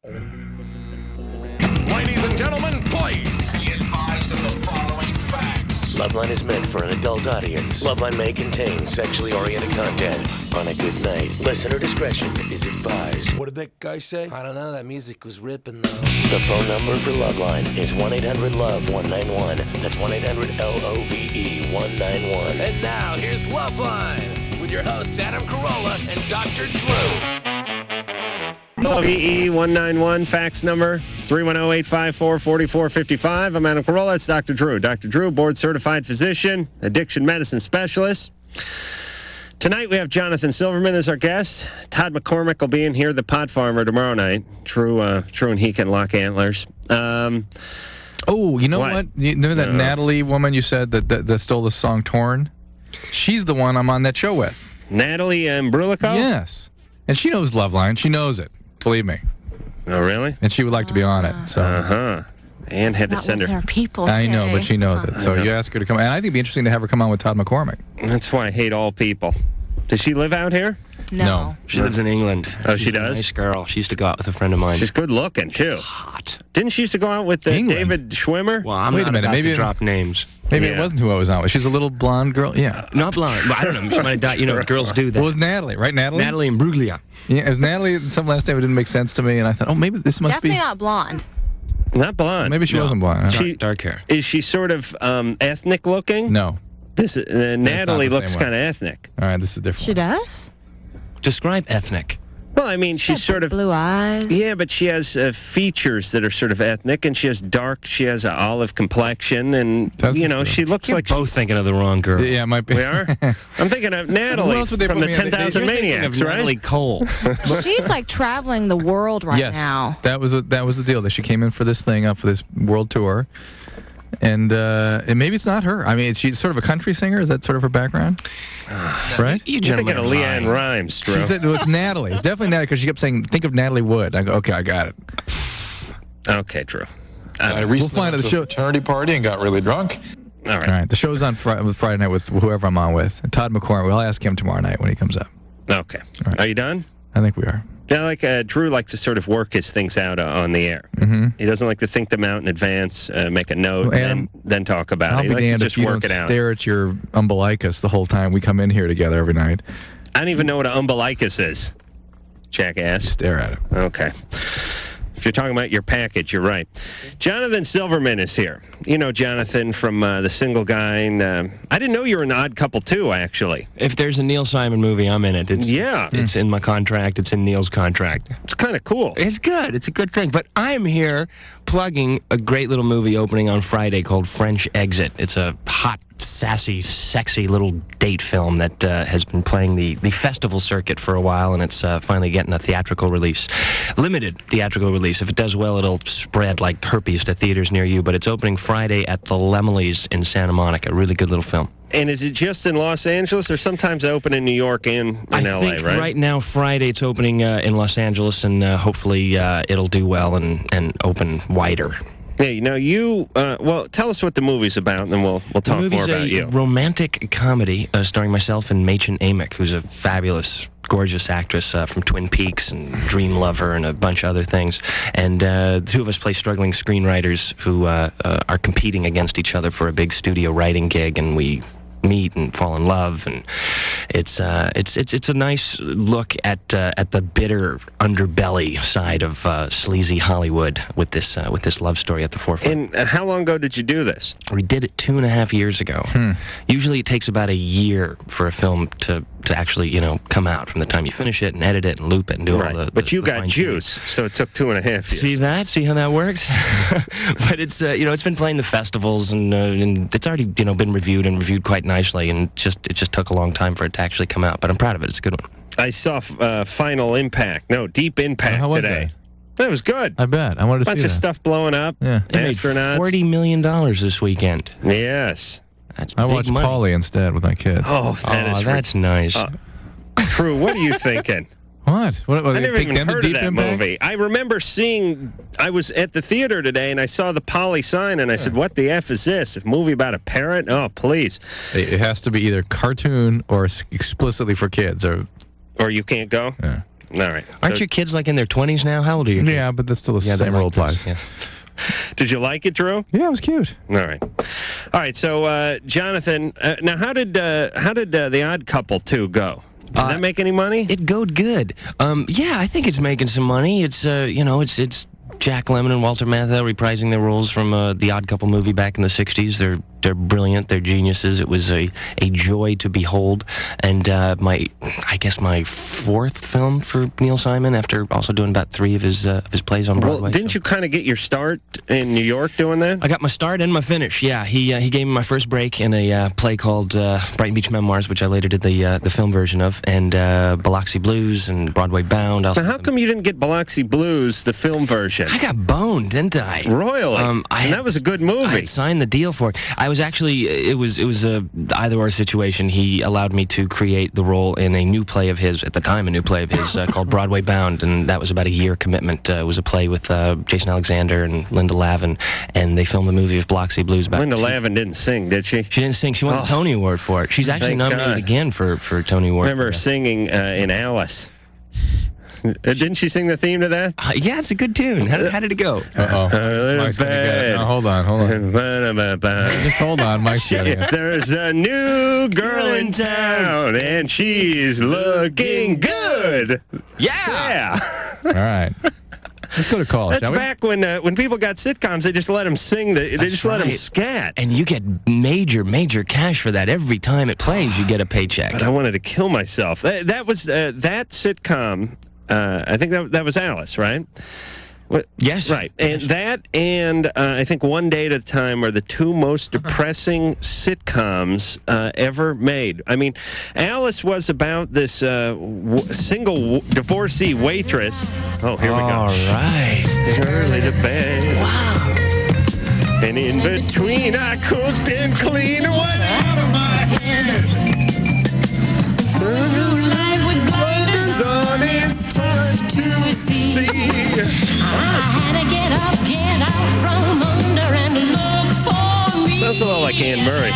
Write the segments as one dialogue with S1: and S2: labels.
S1: Ladies and gentlemen, please
S2: Be advised of the following facts.
S3: LoveLine is meant for an adult audience. LoveLine may contain sexually oriented content. On a good night, listener discretion is advised.
S4: What did that guy say?
S5: I don't know. That music was ripping, though.
S3: The phone number for LoveLine is 1-800-LOVE-191. That's 1-800-LOVE-191.
S5: And now, here's LoveLine with your hosts, Adam Carolla and Dr. Drew.
S6: LOVE191, fax number 310-854-4455. I'm Adam Carolla. It's Dr. Drew. Dr. Drew, board-certified physician, addiction medicine specialist. Tonight we have Jonathan Silverman as our guest. Todd McCormick will be in here, the pot farmer, tomorrow night. True and he can lock antlers.
S7: Oh, you know what? You know that Natalie woman you said that stole the song Torn? She's the one I'm on that show with.
S6: Natalie Imbruglia?
S7: Yes. And she knows LoveLine. She knows it. Believe me.
S6: Oh, really?
S7: And she would like to be on it. So.
S6: And had to send her.
S7: I know, but she knows it. So you ask her to come. And I think it'd be interesting to have her come on with Todd McCormick.
S6: That's why I hate all people. Does she live out here?
S7: No.
S8: She lives in England.
S6: Oh, she does?
S8: A nice girl. She used to go out with a friend of mine.
S6: She's good looking, too.
S8: Hot.
S6: Didn't she used to go out with David Schwimmer?
S8: Well, I'm
S7: Wait
S8: not
S7: a minute,
S8: about
S7: maybe
S8: to drop names.
S7: Maybe it wasn't who I was on with. She's a little blonde girl. Yeah.
S8: Not blonde. Well, I don't know. She might have died. You know, girls do that.
S7: Well, it was Natalie, right? Natalie?
S8: Natalie Imbruglia.
S7: Yeah, it was Natalie. Some last name that didn't make sense to me, and I thought, oh, maybe this must
S9: Definitely
S7: be.
S9: not blonde.
S6: Not blonde.
S7: Maybe she wasn't blonde.
S8: Dark hair.
S6: Is she sort of ethnic looking?
S7: No.
S6: This Natalie
S7: the
S6: looks
S7: same way.
S6: kind of ethnic.
S7: All right, this is different.
S9: She does?
S8: Describe ethnic.
S6: Well, I mean, she's sort of
S9: blue eyes.
S6: Yeah, but she has features that are sort of ethnic, and she has an olive complexion, and she looks
S8: You're
S6: like
S8: both thinking of the wrong girl.
S7: Yeah, it might be.
S6: we are. I'm thinking of Natalie
S7: else would they
S6: from
S7: put
S6: the
S7: me in?
S6: 10,000
S8: You're thinking
S6: Maniacs,
S8: of
S6: right?
S8: Natalie Cole.
S9: She's like traveling the world right
S7: Yes,
S9: now.
S7: that was the deal. That she came in for this thing, for this world tour, and maybe it's not her. I mean, she's sort of a country singer. Is that sort of her background? Right?
S6: You're thinking of Leanne Rimes, Drew.
S7: She said it's Natalie. It's definitely Natalie because she kept saying, "Think of Natalie Wood." I go, "Okay, I got it."
S6: Okay, Drew.
S4: I recently went to a fraternity party and got really drunk.
S6: All right.
S7: All right. The show's on Friday night with whoever I'm on with. Todd McCormick. I'll ask him tomorrow night when he comes up.
S6: Okay.
S7: right.
S6: Are you done?
S7: I think we are.
S6: Yeah, Drew likes to sort of work his things out on the air. Mm-hmm. He doesn't like to think them out in advance, make a note, and then talk about it. He likes to just work it out.
S7: Stare at your umbilicus the whole time we come in here together every night.
S6: I don't even know what an umbilicus is, jackass.
S7: Stare at it.
S6: Okay. If you're talking about your package, you're right. Jonathan Silverman is here. You know Jonathan from The Single Guy. And, I didn't know you were an Odd Couple, too, actually.
S8: If there's a Neil Simon movie, I'm in it. It's in my contract. It's in Neil's contract.
S6: It's kind of cool.
S8: It's good. It's a good thing. But I'm here plugging a great little movie opening on Friday called French Exit. It's a hot, sassy, sexy little date film that has been playing the festival circuit for a while, and it's finally getting a theatrical release. Limited theatrical release. If it does well, it'll spread like herpes to theaters near you, but it's opening Friday at the Lemleys in Santa Monica. Really good little film.
S6: And is it just in Los Angeles, or sometimes open in New York and in L.A.,
S8: think
S6: right?
S8: Right now, Friday, it's opening in Los Angeles, and hopefully it'll do well and open wider.
S6: Yeah, well, tell us what the movie's about, and then we'll talk more about you.
S8: The movie's a romantic comedy starring myself and Machen Amick, who's a fabulous, gorgeous actress from Twin Peaks and Dream Lover and a bunch of other things. And the two of us play struggling screenwriters who are competing against each other for a big studio writing gig, and we meet and fall in love, and it's a nice look at the bitter underbelly side of sleazy Hollywood with this love story at the forefront.
S6: And how long ago did you do this?
S8: We did it 2.5 years ago. Usually it takes about a year for a film to actually come out from the time you finish it and edit it and loop it and do all the.
S6: But you got
S8: fine
S6: juice, so it took 2.5 years.
S8: See that? See how that works? But it's it's been playing the festivals and it's already been reviewed quite nicely, and it just took a long time for it to actually come out. But I'm proud of it. It's a good one.
S6: I saw Deep Impact
S7: how was
S6: today. That was good.
S7: I bet. I wanted to see
S6: bunch of stuff blowing up.
S7: Yeah.
S8: They made
S6: Astronauts.
S8: $40 million this weekend.
S6: Yes.
S8: That's
S7: I
S8: big
S7: watched
S8: money.
S7: Paulie instead with my kids.
S6: Oh,
S8: that's nice.
S6: Drew, what are you thinking?
S7: What?
S6: I never even heard of
S7: Deep
S6: that
S7: Impact?
S6: movie. I remember I was at the theater today, and I saw the Polly sign, and I said, what the F is this? A movie about a parrot? Oh, please.
S7: It has to be either cartoon or explicitly for kids.
S6: Or you can't go?
S7: Yeah.
S6: All right.
S8: Aren't your kids like in their 20s now? How old are you?
S7: Yeah, but that's still the same rule applies.
S8: Yeah.
S6: Did you like it, Drew?
S7: Yeah, it was cute.
S6: All right. All right. So, Jonathan, now how did The Odd Couple 2 go? Did that make any money?
S8: It goed good. Yeah, I think it's making some money. It's it's Jack Lemmon and Walter Matthau reprising their roles from the Odd Couple movie back in the 60s. They're brilliant. They're geniuses. It was a joy to behold. And my fourth film for Neil Simon, after also doing about 3 of his plays on Broadway.
S6: Well, didn't you kind of get your start in New York doing that?
S8: I got my start and my finish. Yeah, he gave me my first break in a play called Brighton Beach Memoirs, which I later did the film version of, and Biloxi Blues and Broadway Bound.
S6: Now, how come you didn't get Biloxi Blues, the film version?
S8: I got boned, didn't I?
S6: Royally. And that was a good movie.
S8: I signed the deal for it. I was actually, it was a either-or situation. He allowed me to create the role in a new play of his, at the time a new play of his, called Broadway Bound, and that was about a year commitment. It was a play with Jason Alexander and Linda Lavin, and they filmed the movie of Biloxi Blues about
S6: Linda Lavin didn't sing, did she?
S8: She didn't sing. She won the Tony Award for it. She's actually nominated again for Tony Award.
S6: I remember her singing in Alice. Didn't she sing the theme to that?
S8: Yeah, it's a good tune. How did it go?
S7: Mike's gonna get it. No, hold on. Just hold on, Mike's getting it.
S6: There's a new girl in town, and she's looking good.
S8: Yeah.
S7: All right. Let's go to call.
S6: That's back when people got sitcoms, they just let them sing. They just let them scat.
S8: And you get major cash for that. Every time it plays, you get a paycheck.
S6: But I wanted to kill myself. That was that sitcom. I think that was Alice, right?
S8: Yes.
S6: Right. And that and I think One Day at a Time are the 2 most depressing sitcoms ever made. I mean, Alice was about this single divorcee waitress. Oh, here we go.
S8: All right.
S6: Early to bed. Wow. And in between, I cooked and cleaned what out of my head. Blinders on, it's time to see.
S10: I had to get out from under and look for me.
S6: Sounds a lot like Anne Murray.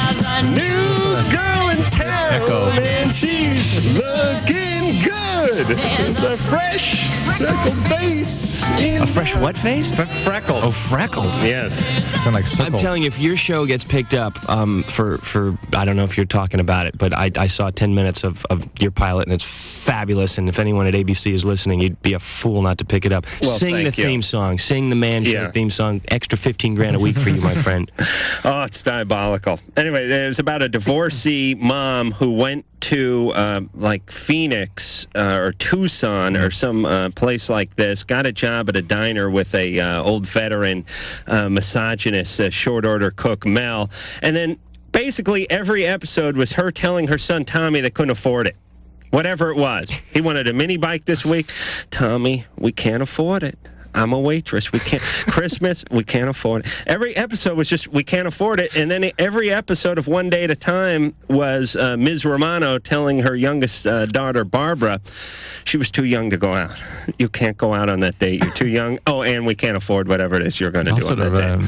S6: New girl in town, and she's looking good. The fresh freckled face.
S8: A fresh what face?
S6: Freckled.
S8: Oh, freckled.
S6: Yes.
S7: Kind of like
S8: I'm telling you, if your show gets picked up for I don't know if you're talking about it, but I saw 10 minutes of your pilot, and it's fabulous. And if anyone at ABC is listening, you'd be a fool not to pick it up.
S6: Well,
S8: sing the theme song. Sing the Man Show theme song. Extra $15,000 a week for you, my friend.
S6: Oh, it's diabolical. Anyway, it was about a divorcee mom who went to like Phoenix or Tucson or some place like this, got a job at a diner with a old veteran misogynist short order cook Mel, and then basically every episode was her telling her son Tommy they couldn't afford it, whatever it was. He wanted a mini bike this week. Tommy, we can't afford it. I'm a waitress. We can't. Christmas, we can't afford it. Every episode was just, we can't afford it. And then every episode of One Day at a Time was Ms. Romano telling her youngest daughter, Barbara, she was too young to go out. You can't go out on that date. You're too young. Oh, and we can't afford whatever it is you're going to do on that day.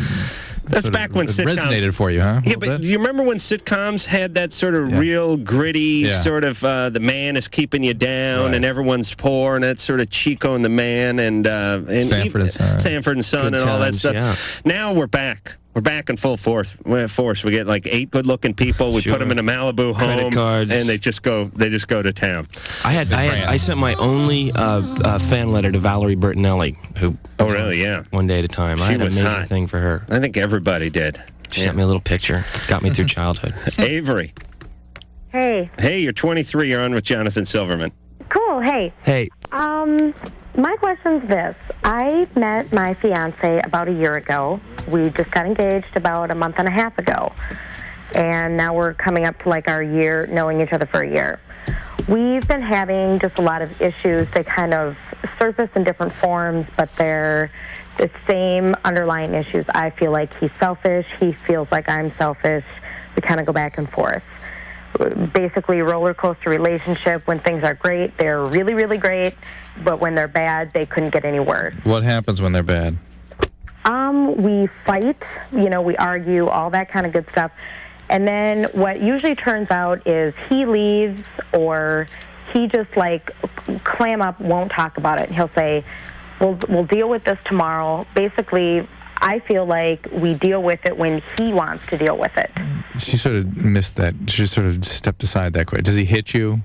S6: That's back when sitcoms
S7: resonated for you, huh?
S6: Yeah, but do you remember when sitcoms had that sort of real gritty sort of the man is keeping you down and everyone's poor, and that sort of Chico and the Man and
S7: Sanford and Son
S6: and all that stuff.
S8: Yeah.
S6: Now we're back. We're back in full force. We get like 8 good-looking people. We put them in a Malibu home,
S8: cards.
S6: and they just go to town.
S8: I sent my only fan letter to Valerie Bertinelli, who One Day at a Time. I had a major thing for her.
S6: I think everybody did.
S8: She sent me a little picture. Got me through childhood.
S6: Avery.
S11: Hey.
S6: Hey, you're 23. You're on with Jonathan Silverman.
S11: Cool. Hey.
S8: Hey.
S11: My question's this. I met my fiance about a year ago. We just got engaged about a month and a half ago. And now we're coming up to like our year, knowing each other for a year. We've been having just a lot of issues. They kind of surface in different forms, but they're the same underlying issues. I feel like he's selfish. He feels like I'm selfish. We kind of go back and forth. Basically, roller coaster relationship. When things are great, they're really, really great. But when they're bad, they couldn't get any worse.
S7: What happens when they're bad?
S11: We fight, we argue, all that kind of good stuff. And then what usually turns out is he leaves or he just like clam up, won't talk about it. He'll say, we'll deal with this tomorrow. Basically, I feel like we deal with it when he wants to deal with it.
S7: She sort of missed that. She sort of stepped aside that quick. Does he hit you?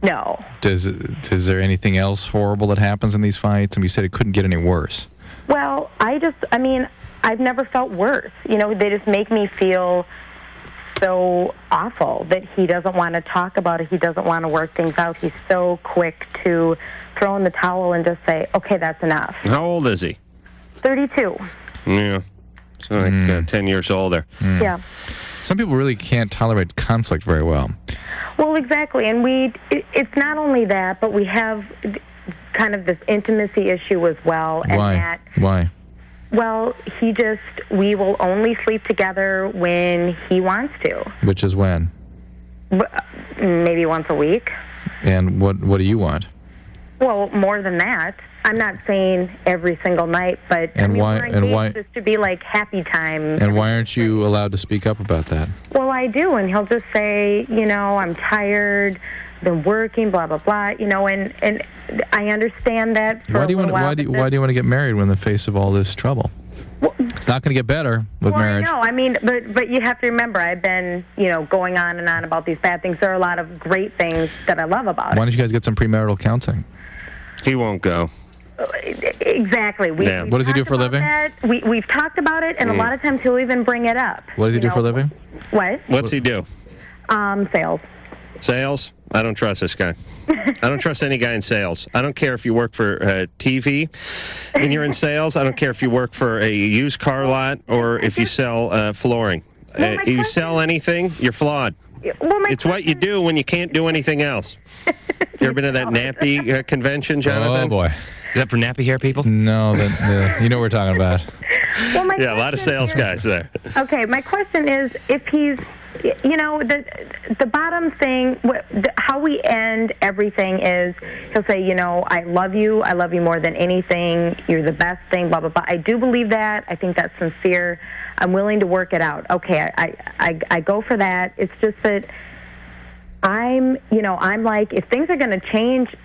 S11: No.
S7: Is there anything else horrible that happens in these fights? And you said it couldn't get any worse.
S11: Well, I've never felt worse. You know, they just make me feel so awful that he doesn't want to talk about it. He doesn't want to work things out. He's so quick to throw in the towel and just say, okay, that's enough.
S6: How old is he?
S11: 32.
S6: Yeah. So like 10 years older.
S11: Yeah.
S7: Some people really can't tolerate conflict very well.
S11: Well, exactly. And it's not only that, but we have kind of this intimacy issue as well. And
S7: Why? Why?
S11: Well, we will only sleep together when he wants to.
S7: Which is when?
S11: Maybe once a week.
S7: And what do you want?
S11: Well, more than that. I'm not saying every single night, but
S7: why
S11: this to be like happy time.
S7: And why aren't you allowed to speak up about that?
S11: Well, I do, and he'll just say, I'm tired, been working, blah blah blah, and I understand that.
S7: Why do you want to get married when in the face of all this trouble? Well, it's not going to get better with marriage.
S11: I know. But you have to remember, I've been, going on and on about these bad things. There are a lot of great things that I love about it.
S7: Why don't you guys get some premarital counseling?
S6: He won't go.
S11: Exactly.
S7: What does he do for a living?
S11: We've talked about it, and a lot of times he'll even bring it up.
S7: What does he do for a living?
S11: What?
S6: What's he do?
S11: Sales.
S6: Sales? I don't trust this guy. I don't trust any guy in sales. I don't care if you work for TV and you're in sales. I don't care if you work for a used car lot or if you sell flooring. You sell anything, you're flawed. It's what you do when you can't do anything else. You ever been to that nappy convention, Jonathan?
S7: Oh, boy.
S8: Is that for nappy hair people?
S7: No, you know what we're talking about.
S11: Well,
S6: a lot of sales guys there.
S11: Okay, my question is, if he's, the bottom thing, how we end everything is, he'll say, I love you more than anything, you're the best thing, blah, blah, blah. I do believe that. I think that's sincere. I'm willing to work it out. Okay, I go for that. It's just that I'm like, if things are going to change,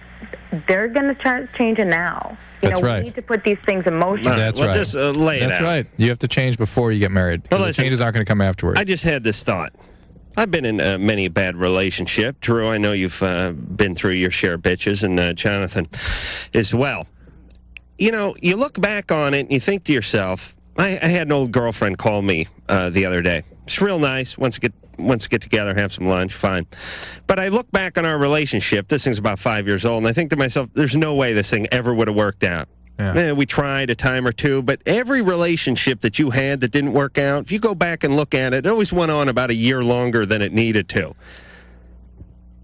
S11: they're going to start changing now.
S7: That's right.
S11: We need to put these things in motion.
S7: That's right.
S6: Just lay it out.
S7: That's right. You have to change before you get married.
S6: Well,
S7: the changes aren't going to come afterwards.
S6: I just had this thought. I've been in many a bad relationship. Drew, I know you've been through your share of bitches, and Jonathan as well. You look back on it and you think to yourself, I had an old girlfriend call me the other day. It's real nice. Once to get together, have some lunch, fine. But I look back on our relationship. This thing's about 5 years old, and I think to myself, there's no way this thing ever would have worked out. Yeah. We tried a time or two, but every relationship that you had that didn't work out, if you go back and look at it, it always went on about a year longer than it needed to.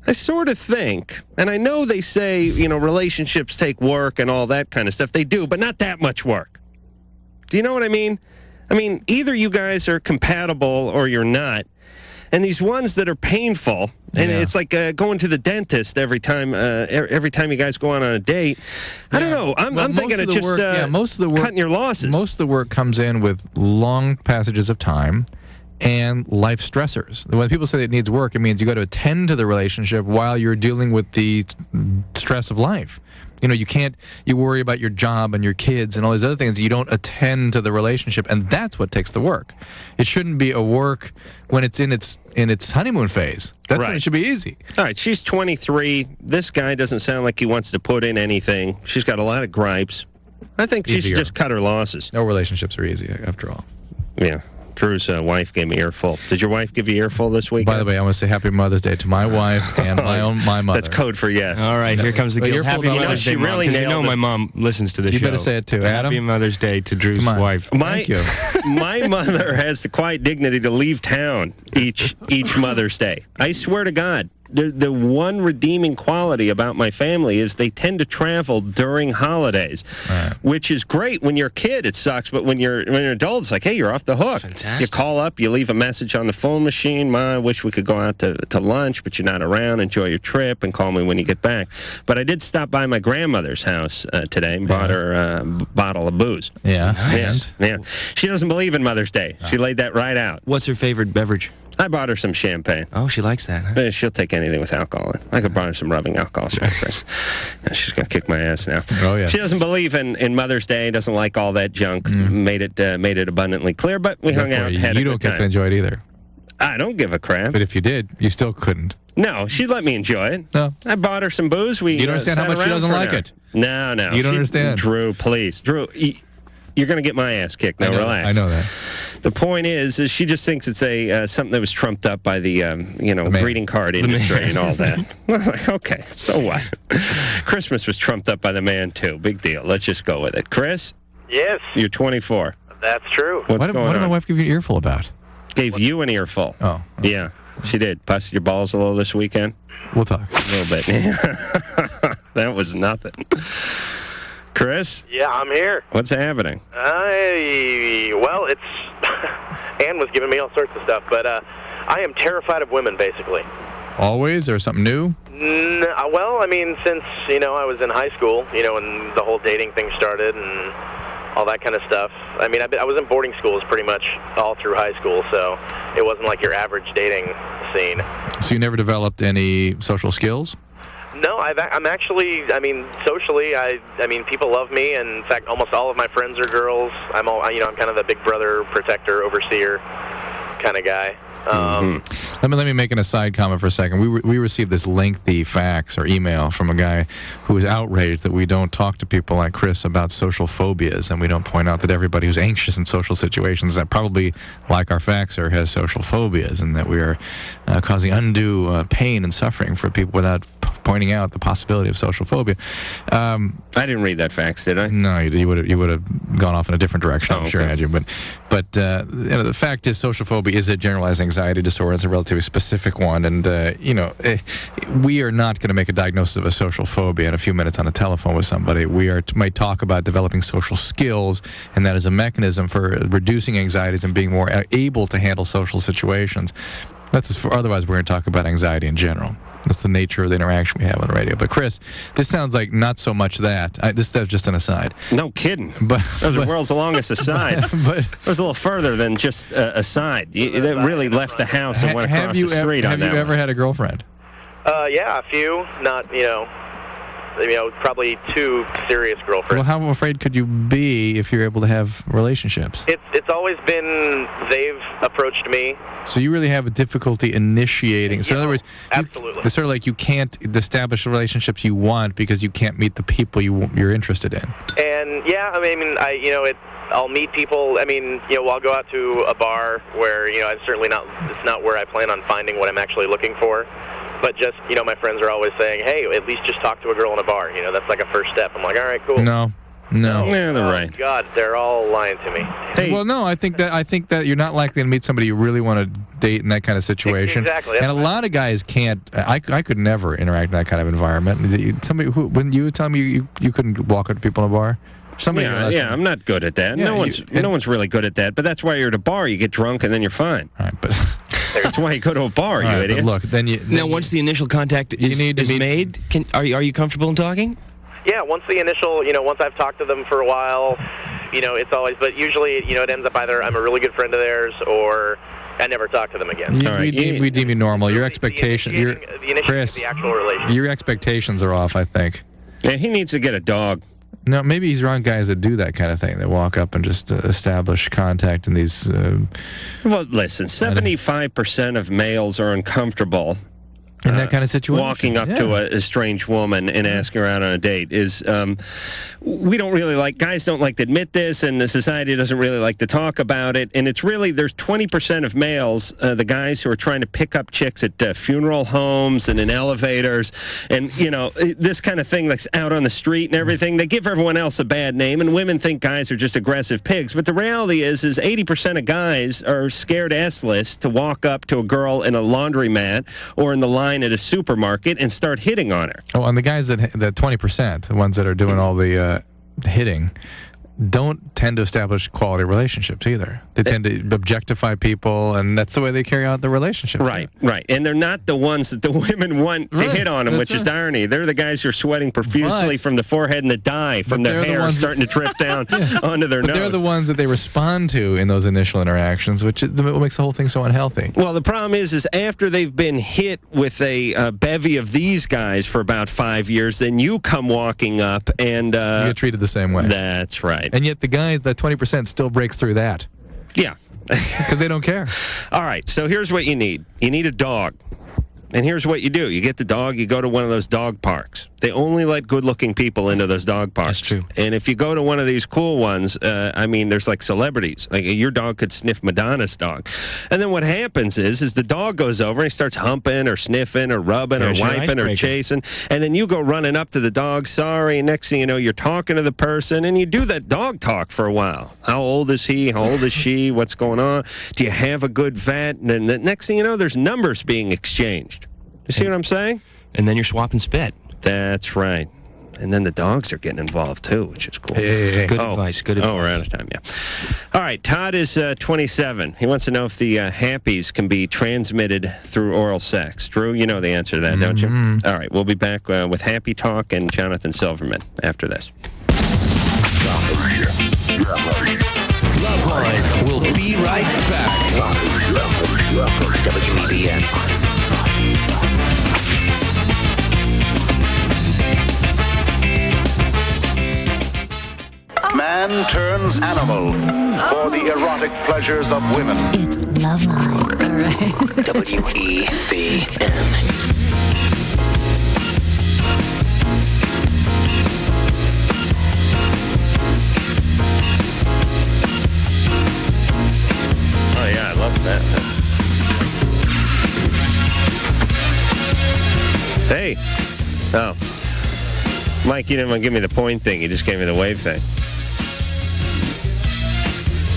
S6: I sort of think, and I know they say, relationships take work and all that kind of stuff. They do, but not that much work. Do you know what I mean? Either you guys are compatible or you're not. And these ones that are painful, and it's like going to the dentist every time you guys go on a date. I don't know. I'm thinking of just
S7: most of the work,
S6: cutting your losses.
S7: Most of the work comes in with long passages of time and life stressors. When people say it needs work, it means you got to attend to the relationship while you're dealing with the stress of life. You worry about your job and your kids and all these other things. You don't attend to the relationship, and that's what takes the work. It shouldn't be a work when it's in its honeymoon phase. That's when it should be easy.
S6: All right, she's 23. This guy doesn't sound like he wants to put in anything. She's got a lot of gripes. I think she should just cut her losses.
S7: No relationships are easy, after all.
S6: Yeah. Drew's wife gave me earful. Did your wife give you earful this weekend?
S7: By the way, I want to say Happy Mother's Day to my wife and my mother.
S6: That's code for yes.
S8: All right, here comes the guilt. Happy Mother's Day, Mom, because my mom listens to the show.
S7: You better say it too, Adam.
S8: Happy Mother's Day to Drew's wife.
S7: Thank you.
S6: My mother has the quiet dignity to leave town each Mother's Day. I swear to God. The one redeeming quality about my family is they tend to travel during holidays, which is great. When you're a kid, it sucks, but when you're an adult, it's like, hey, you're off the hook.
S8: Fantastic.
S6: You call up, you leave a message on the phone machine. Ma, I wish we could go out to lunch, but you're not around. Enjoy your trip and call me when you get back. But I did stop by my grandmother's house today and bought her a bottle of booze.
S7: Yeah.
S6: Yeah. She doesn't believe in Mother's Day. She laid that right out.
S8: What's her favorite beverage?
S6: I bought her some champagne.
S8: Oh, she likes that, huh?
S6: She'll take anything with alcohol in. I could buy her some rubbing alcohol straight, Chris. She's going to kick my ass now.
S7: Oh, yeah.
S6: She doesn't believe in Mother's Day, doesn't like all that junk. Made it abundantly clear, but we hung out, had a
S7: You don't
S6: good
S7: get
S6: time.
S7: to enjoy it either.
S6: I don't give a crap.
S7: But if you did, you still couldn't.
S6: No, she let me enjoy it.
S7: No.
S6: I bought her some booze. We
S7: You don't understand how
S6: sat
S7: much she
S6: around
S7: doesn't
S6: for an
S7: like
S6: hour.
S7: it.
S6: No.
S7: You don't understand.
S6: Drew, please. Drew, you're going to get my ass kicked. Now, relax.
S7: I know that.
S6: The point is she just thinks it's something that was trumped up by the greeting card industry and all that. Well, like, okay, so what? Christmas was trumped up by the man too. Big deal. Let's just go with it. Chris?
S12: Yes.
S6: You're 24.
S12: That's true.
S6: What's
S7: What
S6: going
S7: did my
S6: on?
S7: wife give you an earful about?
S6: Gave you an earful.
S7: Oh.
S6: Yeah, she did. Busted your balls a little this weekend?
S7: We'll talk.
S6: A little bit. That was nothing. Chris?
S12: Yeah, I'm here.
S6: What's happening?
S12: Well, it's Ann was giving me all sorts of stuff, but I am terrified of women, basically.
S7: Always, or something new?
S12: Well, I mean, since I was in high school, when the whole dating thing started and all that kind of stuff. I mean, I was in boarding schools pretty much all through high school, so it wasn't like your average dating scene.
S7: So you never developed any social skills?
S12: No, I'm actually, I mean, socially, I mean, people love me, and in fact, almost all of my friends are girls. I'm kind of the big brother, protector, overseer kind of guy.
S7: Let me make an aside comment for a second. We received this lengthy fax or email from a guy who was outraged that we don't talk to people like Chris about social phobias, and we don't point out that everybody who's anxious in social situations that probably, like our faxer, has social phobias, and that we are causing undue pain and suffering for people without pointing out the possibility of social phobia.
S6: I didn't read that fax, did I?
S7: No, you would have gone off in a different direction. I'm sure, had you. But the fact is, social phobia is a generalized anxiety disorder. It's a relatively specific one, and we are not going to make a diagnosis of a social phobia in a few minutes on a telephone with somebody. We might talk about developing social skills, and that is a mechanism for reducing anxieties and being more able to handle social situations. Otherwise, we're going to talk about anxiety in general. That's the nature of the interaction we have on the radio. But Chris, this sounds like not so much that. This is just an aside.
S6: No kidding. That was the world's longest aside. But it was a little further than just aside. That really left the house and went across the street on that.
S7: Have you ever had a girlfriend?
S12: Yeah, a few. Not, probably 2 serious girlfriends.
S7: Well, how afraid could you be if you're able to have relationships?
S12: It's always been they've approached me.
S7: So you really have a difficulty initiating. So in other words,
S12: absolutely.
S7: It's sort of like you can't establish the relationships you want because you can't meet the people you're interested in.
S12: And yeah, I mean, I'll meet people. I mean, I'll go out to a bar where it's certainly not. It's not where I plan on finding what I'm actually looking for. But just, my friends are always saying, hey, at least just talk to a girl in a bar. That's like a first step. I'm like, all right, cool.
S7: No.
S6: Yeah, they're right.
S12: God, they're all lying to me.
S6: Hey.
S7: Well, no, I think that you're not likely to meet somebody you really want to date in that kind of situation.
S12: Exactly.
S7: And a lot of guys can't. I could never interact in that kind of environment. Somebody when you tell me you couldn't walk up to people in a bar.
S6: Yeah, I'm not good at that.
S7: Yeah,
S6: no one's really good at that. But that's why you're at a bar. You get drunk and then you're fine.
S7: All right, but
S6: that's why you go to a bar, you idiot.
S7: Look,
S8: once the initial contact is made, are you comfortable in talking?
S12: Yeah, once the initial, once I've talked to them for a while, it's always, but usually, it ends up either I'm a really good friend of theirs or I never talk to them again.
S7: We deem you normal. Your expectations, Chris,
S12: the actual relationship.
S7: Your expectations are off, I think.
S6: Yeah, he needs to get a dog.
S7: No, maybe he's wrong guys that do that kind of thing. They walk up and just establish contact in these...
S6: well, listen, 75% of males are uncomfortable
S7: in that kind of situation.
S6: Walking up to a strange woman and asking her out on a date is, we don't really like, guys don't like to admit this, and the society doesn't really like to talk about it. And it's really, there's 20% of males, the guys who are trying to pick up chicks at funeral homes and in elevators, and, this kind of thing that's out on the street and everything. They give everyone else a bad name, and women think guys are just aggressive pigs. But the reality is 80% of guys are scared S-list to walk up to a girl in a laundromat or in the line at a supermarket and start hitting on her.
S7: Oh, and the guys the 20%, the ones that are doing all the hitting, don't tend to establish quality relationships either. They tend to objectify people, and that's the way they carry out the relationship.
S6: Right. And they're not the ones that the women want to hit on them, which is the irony. They're the guys who are sweating profusely from the forehead and the dye from their hair starting to drip down onto their nose.
S7: They're the ones that they respond to in those initial interactions, which is what makes the whole thing so unhealthy.
S6: Well, the problem is after they've been hit with a bevy of these guys for about 5 years, then you come walking up and... you
S7: get treated the same way.
S6: That's right.
S7: And yet the guys, that 20% still breaks through that.
S6: Yeah.
S7: Because they don't care.
S6: All right, so here's what you need. You need a dog. And here's what you do. You get the dog, you go to one of those dog parks. They only let good-looking people into those dog parks.
S8: That's true.
S6: And if you go to one of these cool ones, there's like celebrities. Like your dog could sniff Madonna's dog. And then what happens is the dog goes over and he starts humping or sniffing or rubbing or wiping or chasing. And then you go running up to the dog, sorry, and next thing you know, you're talking to the person, and you do that dog talk for a while. How old is he? How old is she? What's going on? Do you have a good vet? And then the next thing you know, there's numbers being exchanged. You see what I'm saying?
S8: And then you're swapping spit.
S6: That's right. And then the dogs are getting involved, too, which is cool.
S8: Good advice. Good advice.
S6: Oh, we're out of time, yeah. All right, Todd is 27. He wants to know if the happies can be transmitted through oral sex. Drew, you know the answer to that, don't you? All right, we'll be back with Happy Talk and Jonathan Silverman after this.
S5: LoveLine will be right back.
S3: WBBM.
S13: Man turns animal for the erotic pleasures of women.
S10: It's LoveLine. All right.
S3: WBBM.
S6: Oh, yeah, I love that. Hey. Oh. Mike, you didn't want to give me the point thing. You just gave me the wave thing.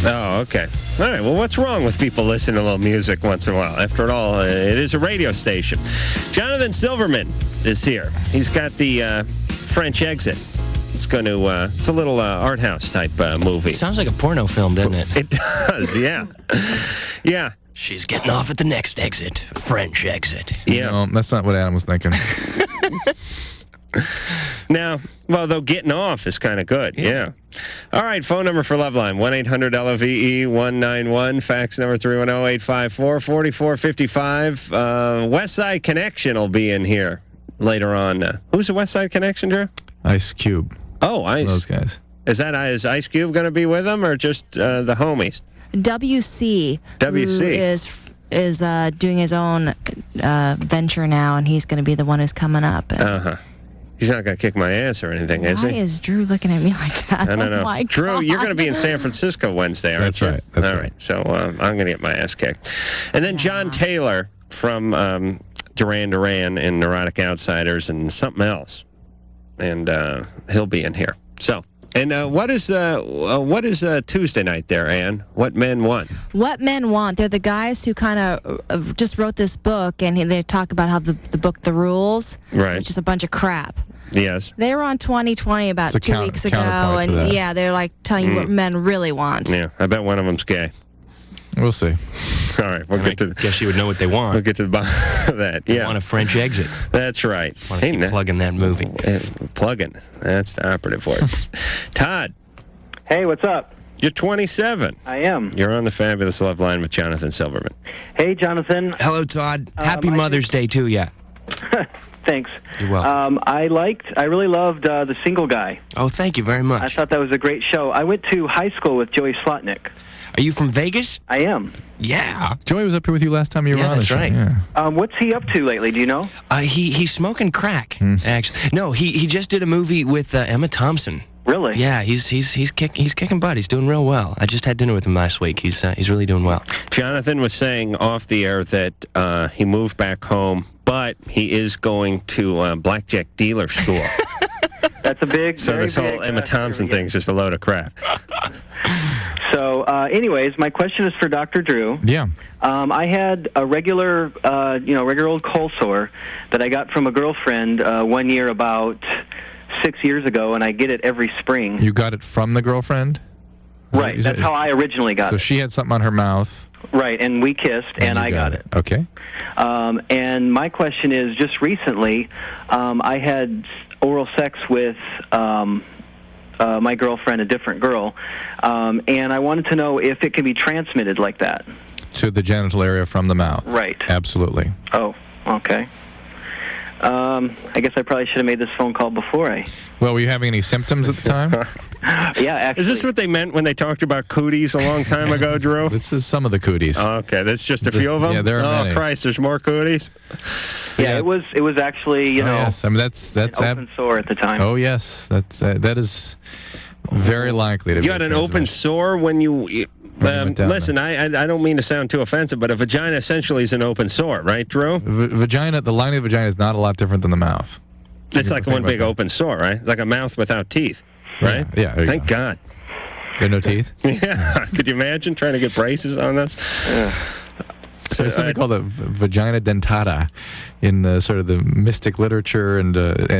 S6: Oh, okay. All right, well, what's wrong with people listening to a little music once in a while? After all, it is a radio station. Jonathan Silverman is here. He's got the French Exit. It's going to, it's a little art house type movie.
S8: Sounds like a porno film, doesn't it?
S6: It does, yeah. Yeah.
S8: She's getting off at the next exit. French exit.
S6: Yeah.
S7: No, that's not what Adam was thinking.
S6: Now, well, though getting off is kind of good, yeah. All right, phone number for LoveLine, 1-800-LOVE-191, fax number 310-854-4455. West Side Connection will be in here later on. Who's the West Side Connection, Drew?
S7: Ice Cube.
S6: Oh, Ice.
S7: Those guys.
S6: Is Ice Cube going to be with them or just the homies?
S9: WC.
S6: WC.
S9: Who is doing his own venture now, and he's going to be the one who's coming up.
S6: Uh-huh. He's not going to kick my ass or anything, is he?
S9: Why is Drew looking at me like that?
S6: I don't know.
S9: Oh my
S6: Drew,
S9: God.
S6: you're going to be in San Francisco Wednesday, aren't
S7: That's
S6: you?
S7: right. That's
S6: All
S7: right.
S6: right. So I'm going to get my ass kicked. And then John Taylor from Duran Duran and Neurotic Outsiders and something else. And he'll be in here. So, and what is Tuesday night there, Ann? What Men Want?
S9: What Men Want. They're the guys who kind of just wrote this book, and they talk about how the book, The Rules,
S6: Right.
S9: which is a bunch of crap.
S6: Yes.
S9: They were on 2020 about 2 weeks ago, and yeah, they're like telling you what men really want.
S6: Yeah, I bet one of them's gay.
S7: We'll see.
S6: All right, we'll get to the...
S8: Guess you would know what they want.
S6: We'll get to the bottom of that.
S8: They
S6: Yeah.
S8: want a French exit.
S6: That's right.
S8: Want to keep plugging that movie.
S6: Plugging. That's the operative word. Todd.
S14: Hey, what's up?
S6: You're 27.
S14: I am.
S6: You're on the Fabulous Love Line with Jonathan Silverman.
S14: Hey, Jonathan.
S8: Hello, Todd. Happy Mother's Day to you.
S14: Thanks.
S8: You're welcome.
S14: I really loved The Single Guy.
S8: Oh, thank you very much.
S14: I thought that was a great show. I went to high school with Joey Slotnick.
S8: Are you from Vegas?
S14: I am.
S8: Yeah.
S7: Joey was up here with you last time you were on the show.
S8: Right.
S7: Yeah.
S14: What's he up to lately? Do you know?
S8: He's smoking crack. Actually, no. He just did a movie with Emma Thompson.
S14: Really?
S8: Yeah. He's kicking butt. He's doing real well. I just had dinner with him last week. He's really doing well.
S6: Jonathan was saying off the air that he moved back home, but he is going to blackjack dealer school.
S14: That's a big.
S6: So this whole Emma Thompson thing is just a load of crap.
S14: So, anyways, my question is for Dr. Drew.
S7: Yeah.
S14: I had a regular old cold sore that I got from a girlfriend 1 year about 6 years ago, and I get it every spring.
S7: You got it from the girlfriend?
S14: Right. That's how I originally got
S7: so
S14: it.
S7: So she had something on her mouth.
S14: Right, and we kissed, and I got it.
S7: Okay.
S14: And my question is, just recently, I had oral sex with my girlfriend, a different girl, and I wanted to know if it can be transmitted like that.
S7: To the genital area from the mouth.
S14: Right.
S7: Absolutely.
S14: Oh, okay. I guess I probably should have made this phone call before I...
S7: Well, were you having any symptoms at the time?
S14: Yeah, actually.
S6: Is this what they meant when they talked about cooties a long time ago, Drew?
S7: This is some of the cooties.
S6: Okay, that's just a few of them?
S7: Yeah, there are many.
S6: Christ, there's more cooties?
S14: Yeah, it was actually, you know,
S7: yes. I mean, that's
S14: an open sore at the time.
S7: Oh, yes. That is very likely to be.
S6: You had an open sore when you... listen, I don't mean to sound too offensive, but a vagina essentially is an open sore, right, Drew?
S7: Vagina, the lining of the vagina is not a lot different than the mouth.
S6: It's like one big open sore, right? Like a mouth without teeth, right?
S7: Yeah.
S6: Thank God.
S7: There are no teeth?
S6: Yeah. Could you imagine trying to get braces on this? Yeah.
S7: So there's something called a vagina dentata in sort of the mystic literature and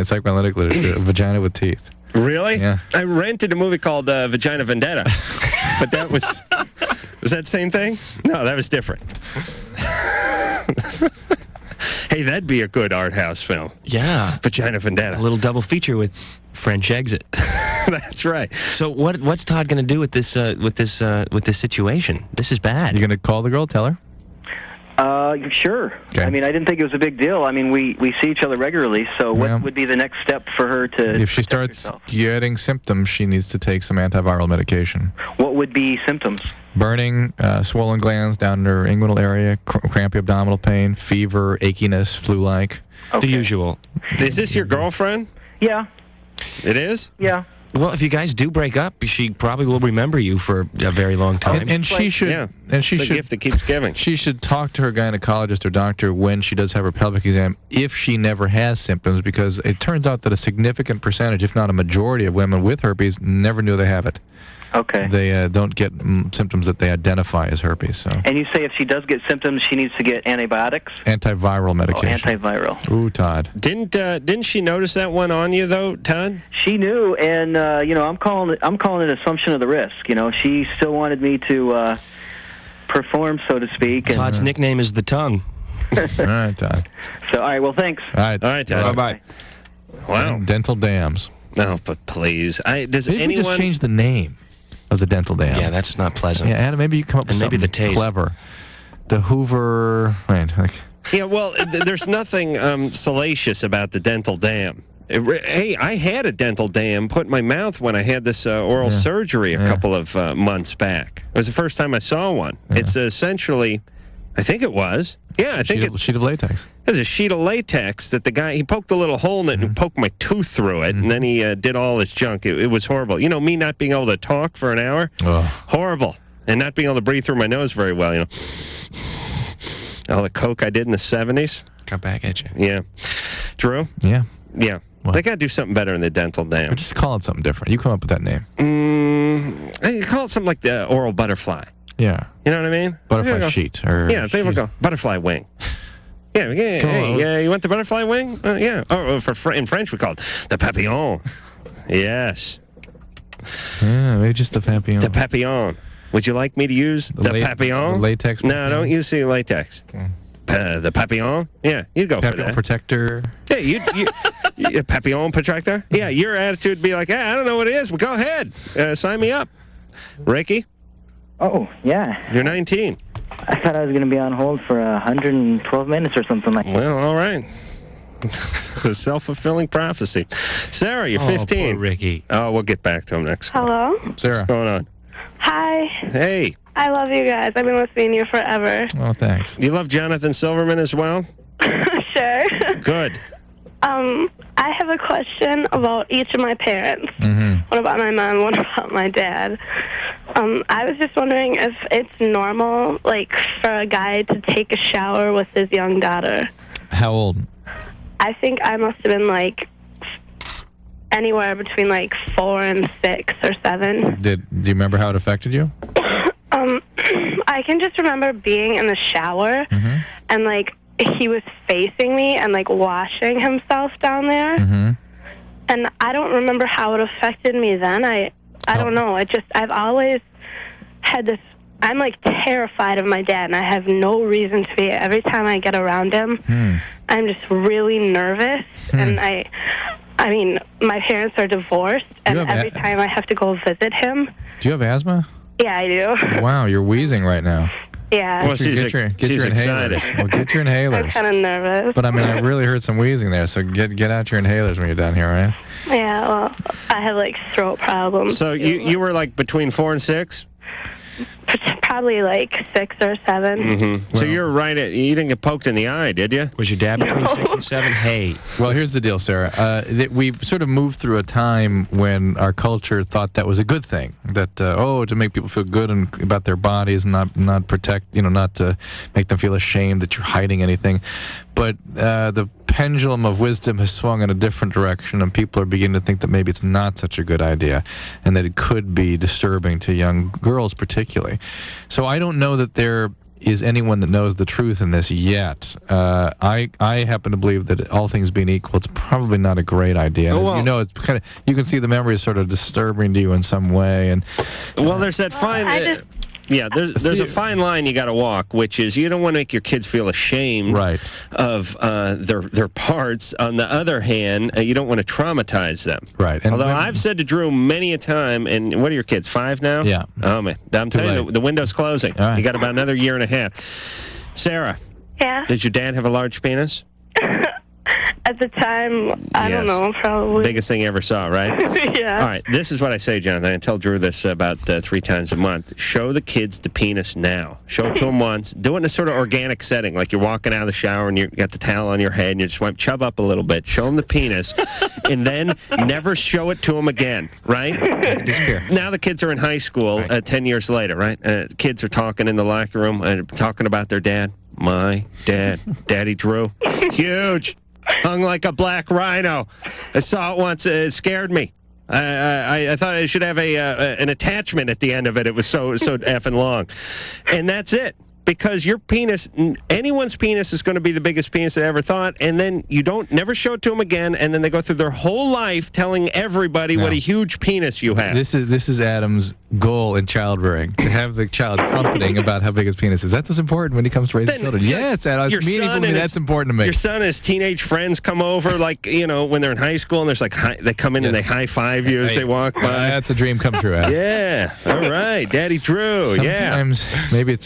S7: psychoanalytic literature, vagina with teeth.
S6: Really?
S7: Yeah.
S6: I rented a movie called Vagina Vendetta, but that was that the same thing? No, that was different. Hey, that'd be a good art house film.
S8: Yeah.
S6: Vagina Vendetta.
S8: A little double feature with French Exit.
S6: That's right.
S8: So what's Todd going to do with this situation? This is bad.
S7: You going to call the girl, tell her?
S14: Sure.
S7: Okay.
S14: I mean, I didn't think it was a big deal. I mean, we see each other regularly, so what would be the next step for her to...
S7: If she starts getting symptoms, she needs to take some antiviral medication.
S14: What would be symptoms?
S7: Burning, swollen glands down in her inguinal area, crampy abdominal pain, fever, achiness, flu-like.
S8: Okay. The usual.
S6: Is this your girlfriend?
S14: Yeah.
S6: It is?
S14: Yeah.
S8: Well, if you guys do break up, she probably will remember you for a very long time.
S7: And she should.
S6: Yeah.
S7: And she
S6: it's
S7: should.
S6: a gift that keeps giving.
S7: She should talk to her gynecologist or doctor when she does have her pelvic exam, if she never has symptoms, because it turns out that a significant percentage, if not a majority, of women with herpes never knew they have it.
S14: Okay.
S7: They don't get symptoms that they identify as herpes. So.
S14: And you say if she does get symptoms, she needs to get antibiotics?
S7: Antiviral medication.
S14: Oh, antiviral.
S7: Ooh, Todd.
S6: Didn't she notice that one on you though, Todd?
S14: She knew, and you know, I'm calling it assumption of the risk. You know, she still wanted me to perform, so to speak. And,
S8: Todd's nickname is the tongue.
S7: All right, Todd.
S14: So, all right. Well, thanks.
S7: All right,
S6: Todd.
S8: Bye-bye.
S6: Wow.
S7: Dental dams.
S6: No, but please, does
S7: Maybe
S6: anyone
S7: we just change the name of the dental dam?
S8: Yeah, that's not pleasant.
S7: Yeah, Adam, maybe you come up with something clever. The Hoover. Wait.
S6: Yeah, well, there's nothing salacious about the dental dam. Hey, I had a dental dam put in my mouth when I had this oral surgery a couple of months back. It was the first time I saw one. Yeah. It's essentially, I think it was. Yeah, I think
S7: sheet of latex.
S6: It was a sheet of latex that the guy, he poked a little hole in it and poked my tooth through it, and then he did all his junk. It was horrible. You know, me not being able to talk for an hour? Horrible. And not being able to breathe through my nose very well, you know. All the coke I did in the 70s.
S8: Got back at you.
S6: Yeah. Drew?
S7: Yeah.
S6: Yeah.
S7: What?
S6: They got to do something better in the dental dam.
S7: Or just call it something different. You come up with that name.
S6: Call it something like the oral butterfly.
S7: Yeah.
S6: You know what I mean?
S7: Butterfly sheet. Or
S6: yeah, people go, butterfly wing. Yeah, you want the butterfly wing? Yeah. In French we call it the papillon. Yes.
S7: Yeah, maybe just the papillon.
S6: The papillon. Would you like me to use the papillon?
S7: The latex papillon?
S6: No, don't use the latex. The papillon? Yeah, you'd go for that.
S7: Protector?
S6: Yeah, you papillon protector? Yeah, your attitude would be like, I don't know what it is, but go ahead. Sign me up. Ricky?
S15: Oh, yeah.
S6: You're 19.
S15: I thought I was going to be on hold for 112 minutes or something like that.
S6: Well, all right. It's a self-fulfilling prophecy. Sarah, you're 15.
S8: Poor Ricky.
S6: Oh, we'll get back to him next.
S16: Hello?
S7: Sarah.
S6: What's going on?
S16: Hi.
S6: Hey.
S16: I love you guys. I've been listening to you forever.
S7: Oh, thanks.
S6: You love Jonathan Silverman as well?
S16: Sure.
S6: Good.
S16: I have a question about each of my parents. One about my mom, one about my dad. I was just wondering if it's normal, like, for a guy to take a shower with his young daughter.
S7: How old?
S16: I think I must have been, like, anywhere between, like, 4 and 6 or 7.
S7: Do you remember how it affected you?
S16: I can just remember being in the shower and, like, he was facing me and, like, washing himself down there. And I don't remember how it affected me then. I don't know. I've always had this. I'm like terrified of my dad, and I have no reason to be. Every time I get around him, I'm just really nervous. And I mean, my parents are divorced, and every time I have to go visit him.
S7: Do you have asthma?
S16: Yeah, I do.
S7: Wow, you're wheezing right now.
S16: Yeah.
S6: Well,
S7: Get your inhalers. Well, get your inhalers.
S16: I'm kind of nervous.
S7: But I mean, I really heard some wheezing there, so get out your inhalers when you're down here, right?
S16: Yeah, well, I have like throat problems.
S6: So you were like between 4 and 6?
S16: Probably like 6 or 7.
S6: Mm-hmm. So you're right. You didn't get poked in the eye, did you?
S8: Was your dad between 6 and 7? Hey.
S7: Well, here's the deal, Sarah. We've sort of moved through a time when our culture thought that was a good thing. That to make people feel good about their bodies, and not protect, not to make them feel ashamed that you're hiding anything. But the pendulum of wisdom has swung in a different direction, and people are beginning to think that maybe it's not such a good idea, and that it could be disturbing to young girls particularly. So I don't know that there is anyone that knows the truth in this yet. I happen to believe that all things being equal, it's probably not a great idea. It's kind of, you can see the memory is sort of disturbing to you in some way. And
S6: there's that fine. There's a fine line you got to walk, which is you don't want to make your kids feel ashamed of their parts. On the other hand, you don't want to traumatize them.
S7: Right.
S6: And although I've said to Drew many a time, and what are your kids, 5 now?
S7: Yeah.
S6: Oh, man. I'm telling you, the window's closing.
S7: All right.
S6: You got about another year and a half. Sarah.
S16: Yeah?
S6: Did your dad have a large penis?
S16: At the time, I don't know, probably.
S6: Biggest thing you ever saw, right?
S16: Yeah.
S6: All right, this is what I say, Jonathan. I tell Drew this about 3 times a month. Show the kids the penis now. Show it to them once. Do it in a sort of organic setting, like you're walking out of the shower and you got the towel on your head and you just want to chub up a little bit. Show them the penis, and then never show it to them again, right?
S7: Disappear.
S6: Now the kids are in high school 10 years later, right? Kids are talking in the locker room and talking about their dad. My dad, Daddy Drew, huge. Hung like a black rhino. I saw it once. It scared me. I thought it should have an attachment at the end of it. It was so effing long. And that's it. Because your penis, anyone's penis is going to be the biggest penis they ever thought, and then you never show it to them again, and then they go through their whole life telling everybody what a huge penis you have.
S7: This is Adam's goal in child rearing, to have the child trumpeting about how big his penis is. That's what's important when he comes to raising children. Yes, Adam, it's meaningful to me. That's important to me.
S6: Your son and his teenage friends come over, like, when they're in high school, and there's like, they come in and they high-five you as they walk by.
S7: That's a dream come true, Adam.
S6: Yeah, all right, Daddy Drew,
S7: Sometimes, maybe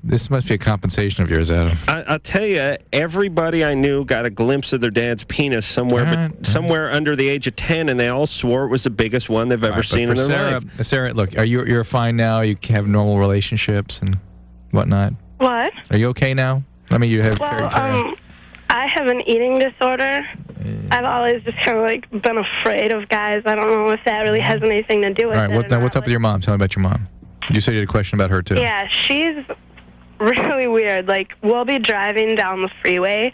S7: this must be a compensation of yours, Adam.
S6: I'll tell you, everybody I knew got a glimpse of their dad's penis somewhere under the age of 10, and they all swore it was the biggest one they've ever seen in their life.
S7: Sarah, look, you're fine now? You have normal relationships and whatnot?
S16: What?
S7: Are you okay now? I mean, you have...
S16: I have an eating disorder. I've always just kind of like been afraid of guys. I don't know if that really has anything to do with it.
S7: All right, what's up with your mom? Tell me about your mom. You said you had a question about her, too.
S16: Yeah, she's really weird. Like, we'll be driving down the freeway,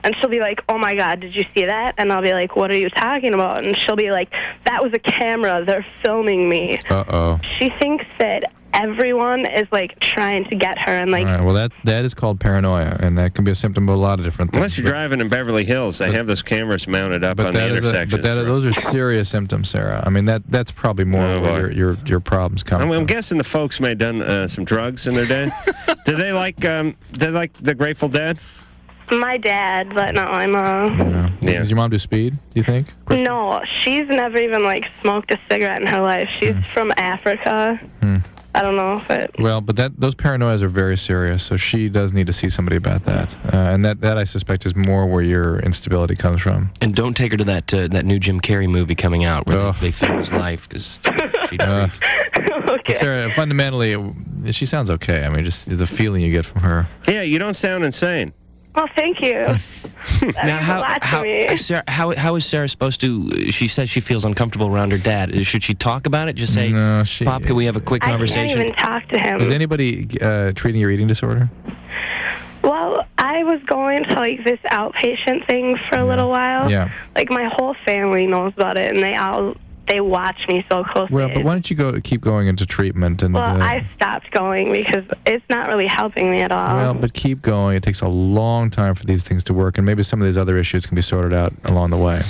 S16: and she'll be like, oh, my God, did you see that? And I'll be like, what are you talking about? And she'll be like, that was a camera. They're filming me.
S7: Uh-oh.
S16: She thinks that everyone is, like, trying to get her. And like,
S7: all right, well, that is called paranoia, and that can be a symptom of a lot of different things.
S6: Unless you're driving in Beverly Hills, they have those cameras mounted up on the intersections.
S7: Those are serious symptoms, Sarah. I mean, that's probably more where your problems come from.
S6: I'm guessing the folks may have done some drugs in their day. Do they like the Grateful Dead?
S16: my dad, but not my mom.
S7: Yeah. Does your mom do speed, do you think?
S16: No, she's never even, like, smoked a cigarette in her life. She's from Africa. I don't know if it...
S7: Well, but those paranoias are very serious, so she does need to see somebody about that. And that I suspect is more where your instability comes from.
S8: And don't take her to that new Jim Carrey movie coming out where they film his life, because she'd
S16: Okay.
S7: Sarah, fundamentally, she sounds okay. I mean, just the feeling you get from her.
S6: Yeah, you don't sound insane.
S16: Well, thank you.
S8: Now, how is Sarah supposed to? She says she feels uncomfortable around her dad. Should she talk about it? Just say, Pop, can we have a quick conversation?
S16: I can't even talk to him.
S7: Is anybody treating your eating disorder?
S16: Well, I was going to, like, this outpatient thing for a little while.
S7: Yeah.
S16: Like, my whole family knows about it, and they watch me so closely.
S7: Well, but why don't you keep going into treatment? And
S16: well, I stopped going because it's not really helping me at all.
S7: Well, but keep going. It takes a long time for these things to work, and maybe some of these other issues can be sorted out along the way.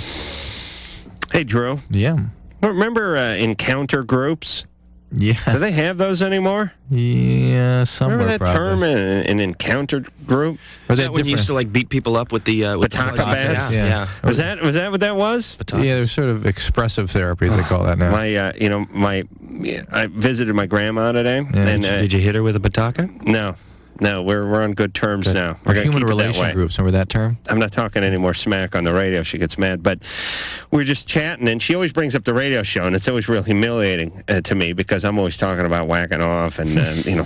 S6: Hey, Drew.
S7: Yeah.
S6: Remember encounter groups?
S7: Yeah.
S6: Do they have those anymore?
S7: Yeah, somewhere.
S6: Remember that term, an encounter group?
S8: Was that when you used to like beat people up with the
S6: Bataka bats?
S8: Yeah.
S6: Was that what that was?
S7: Yeah, there's sort of expressive therapies they call that now.
S6: I visited my grandma today.
S7: Yeah.
S6: And
S8: Did you hit her with a bataka?
S6: No, we're on good terms now. We're
S7: Or
S6: gonna
S7: human
S6: keep it that
S7: relation
S6: way.
S7: groups. Remember that term?
S6: I'm not talking any more smack on the radio. She gets mad. But we're just chatting, and she always brings up the radio show, and it's always real humiliating to me because I'm always talking about whacking off and,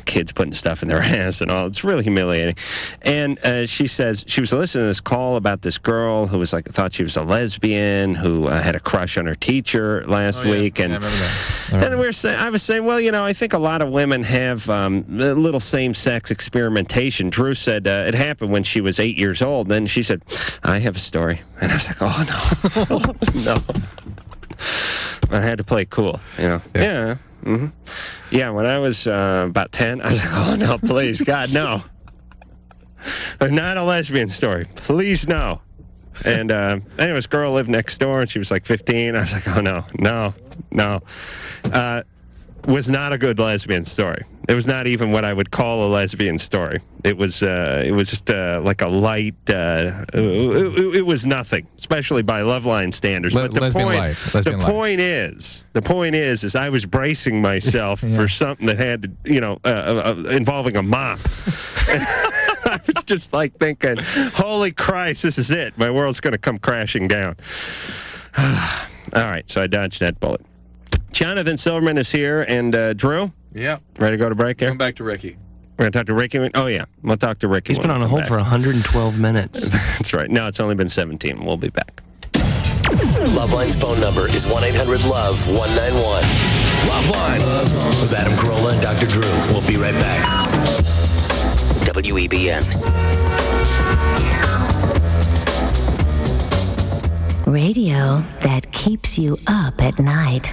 S6: kids putting stuff in their ass and all. It's really humiliating. And she says she was listening to this call about this girl who was thought she was a lesbian, who had a crush on her teacher last week. And
S7: I remember that.
S6: then I was saying, well, I think a lot of women have a little same-sex experimentation. Drew said it happened when she was 8 years old. Then she said, I have a story. And I was like, oh, no. No. I had to play cool, Yeah. Mm-hmm. Yeah, when I was about 10, I was like, oh, no, please, God, no. Not a lesbian story. Please, no. And anyway, this girl lived next door, and she was like 15. I was like, oh, no. Was not a good lesbian story. It was not even what I would call a lesbian story. It was just like a light. It was nothing, especially by LoveLine standards. But the point is I was bracing myself for something that had to, involving a mop. I was just like thinking, holy Christ, this is it. My world's going to come crashing down. All right, so I dodged that bullet. Jonathan Silverman is here, and Drew?
S7: Yeah.
S6: Ready to go to break here?
S7: Going back to Ricky.
S6: We're going to talk to Ricky? Oh, yeah. We'll talk to Ricky.
S8: He's been on a hold for 112 minutes.
S6: That's right. No, it's only been 17. We'll be back.
S3: LoveLine's phone number is 1-800-LOVE-191. LoveLine with Adam Carolla and Dr. Drew. We'll be right back. WEBN.
S17: Radio that keeps you up at night.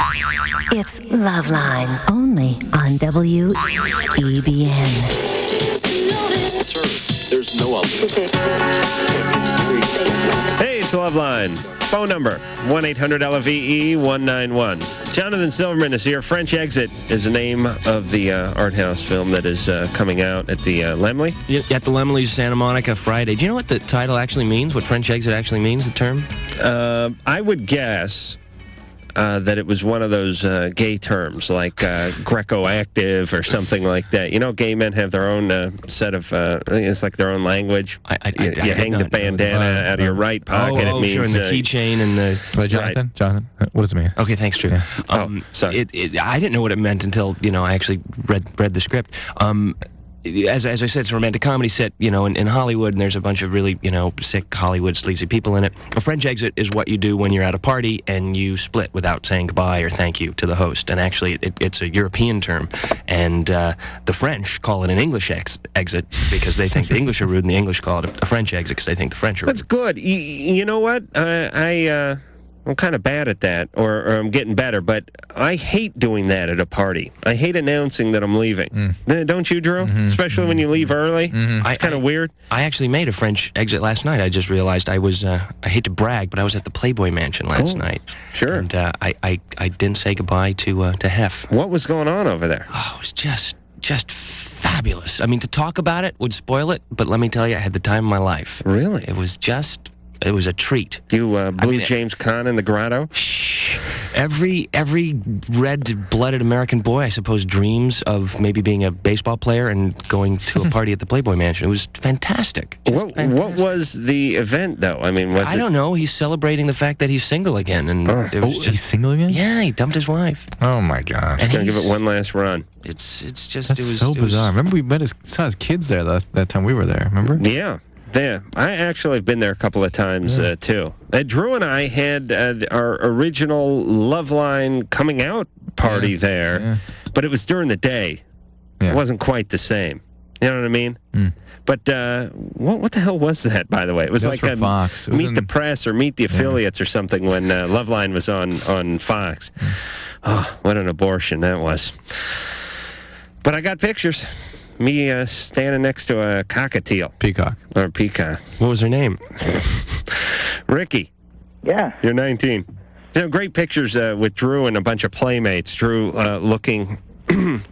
S17: It's LoveLine, only on WEBN.
S13: There's no alternative.
S6: Hey, it's LoveLine. Phone number, 1-800-LOVE-191. Jonathan Silverman is here. French Exit is the name of the art house film that is coming out at the Laemmle.
S8: At the Laemmle's Santa Monica Friday. Do you know what the title actually means? What French Exit actually means, the term?
S6: I would guess that it was one of those gay terms, like Greco-active or something like that. Gay men have their own set of, it's like their own language. You hang the bandana out of your right pocket. It means,
S8: sure, and the keychain and the...
S7: Jonathan? Jonathan, what does it mean?
S8: Okay, thanks, Drew.
S6: Yeah. Sorry.
S8: I didn't know what it meant until, I actually read the script. As I said, it's a romantic comedy set, in Hollywood, and there's a bunch of really, sick Hollywood sleazy people in it. A French exit is what you do when you're at a party and you split without saying goodbye or thank you to the host. And actually, it's a European term. And the French call it an English exit because they think the English are rude, and the English call it a French exit because they think the French are rude.
S6: That's good. You know what? I'm kind of bad at that, or I'm getting better, but I hate doing that at a party. I hate announcing that I'm leaving. Don't you, Drew? Mm-hmm. Especially when you leave early. Mm-hmm. It's kind of weird.
S8: I actually made a French exit last night. I just realized I was, I hate to brag, but I was at the Playboy Mansion last night.
S6: Sure.
S8: And I didn't say goodbye to Hef.
S6: What was going on over there?
S8: Oh, it was just fabulous. I mean, to talk about it would spoil it, but let me tell you, I had the time of my life.
S6: Really?
S8: It was a treat.
S6: You blew James Caan in the grotto?
S8: Every red-blooded American boy, I suppose, dreams of maybe being a baseball player and going to a party at the Playboy Mansion. It was fantastic.
S6: What was the event, though? I mean,
S8: I don't know. He's celebrating the fact that he's single again, and it was
S7: he's single again?
S8: Yeah, he dumped his wife.
S7: Oh my gosh!
S6: He's gonna give it one last run.
S8: It's just
S7: That's
S8: it was
S7: so bizarre. Remember we saw his kids there that time we were there. Remember?
S6: Yeah. Yeah, I actually have been there a couple of times, too. Drew and I had our original LoveLine coming out party there, but it was during the day. Yeah. It wasn't quite the same. You know what I mean? Mm. But what the hell was that, by the way? It was like
S7: Fox.
S6: Meet the Press or Meet the Affiliates or something when LoveLine was on Fox. Oh, what an abortion that was. But I got pictures. Me standing next to a cockatiel.
S7: Peacock.
S6: Or peacock.
S8: What was her name?
S6: Ricky.
S15: Yeah.
S6: You're 19. Great pictures with Drew and a bunch of playmates. Drew looking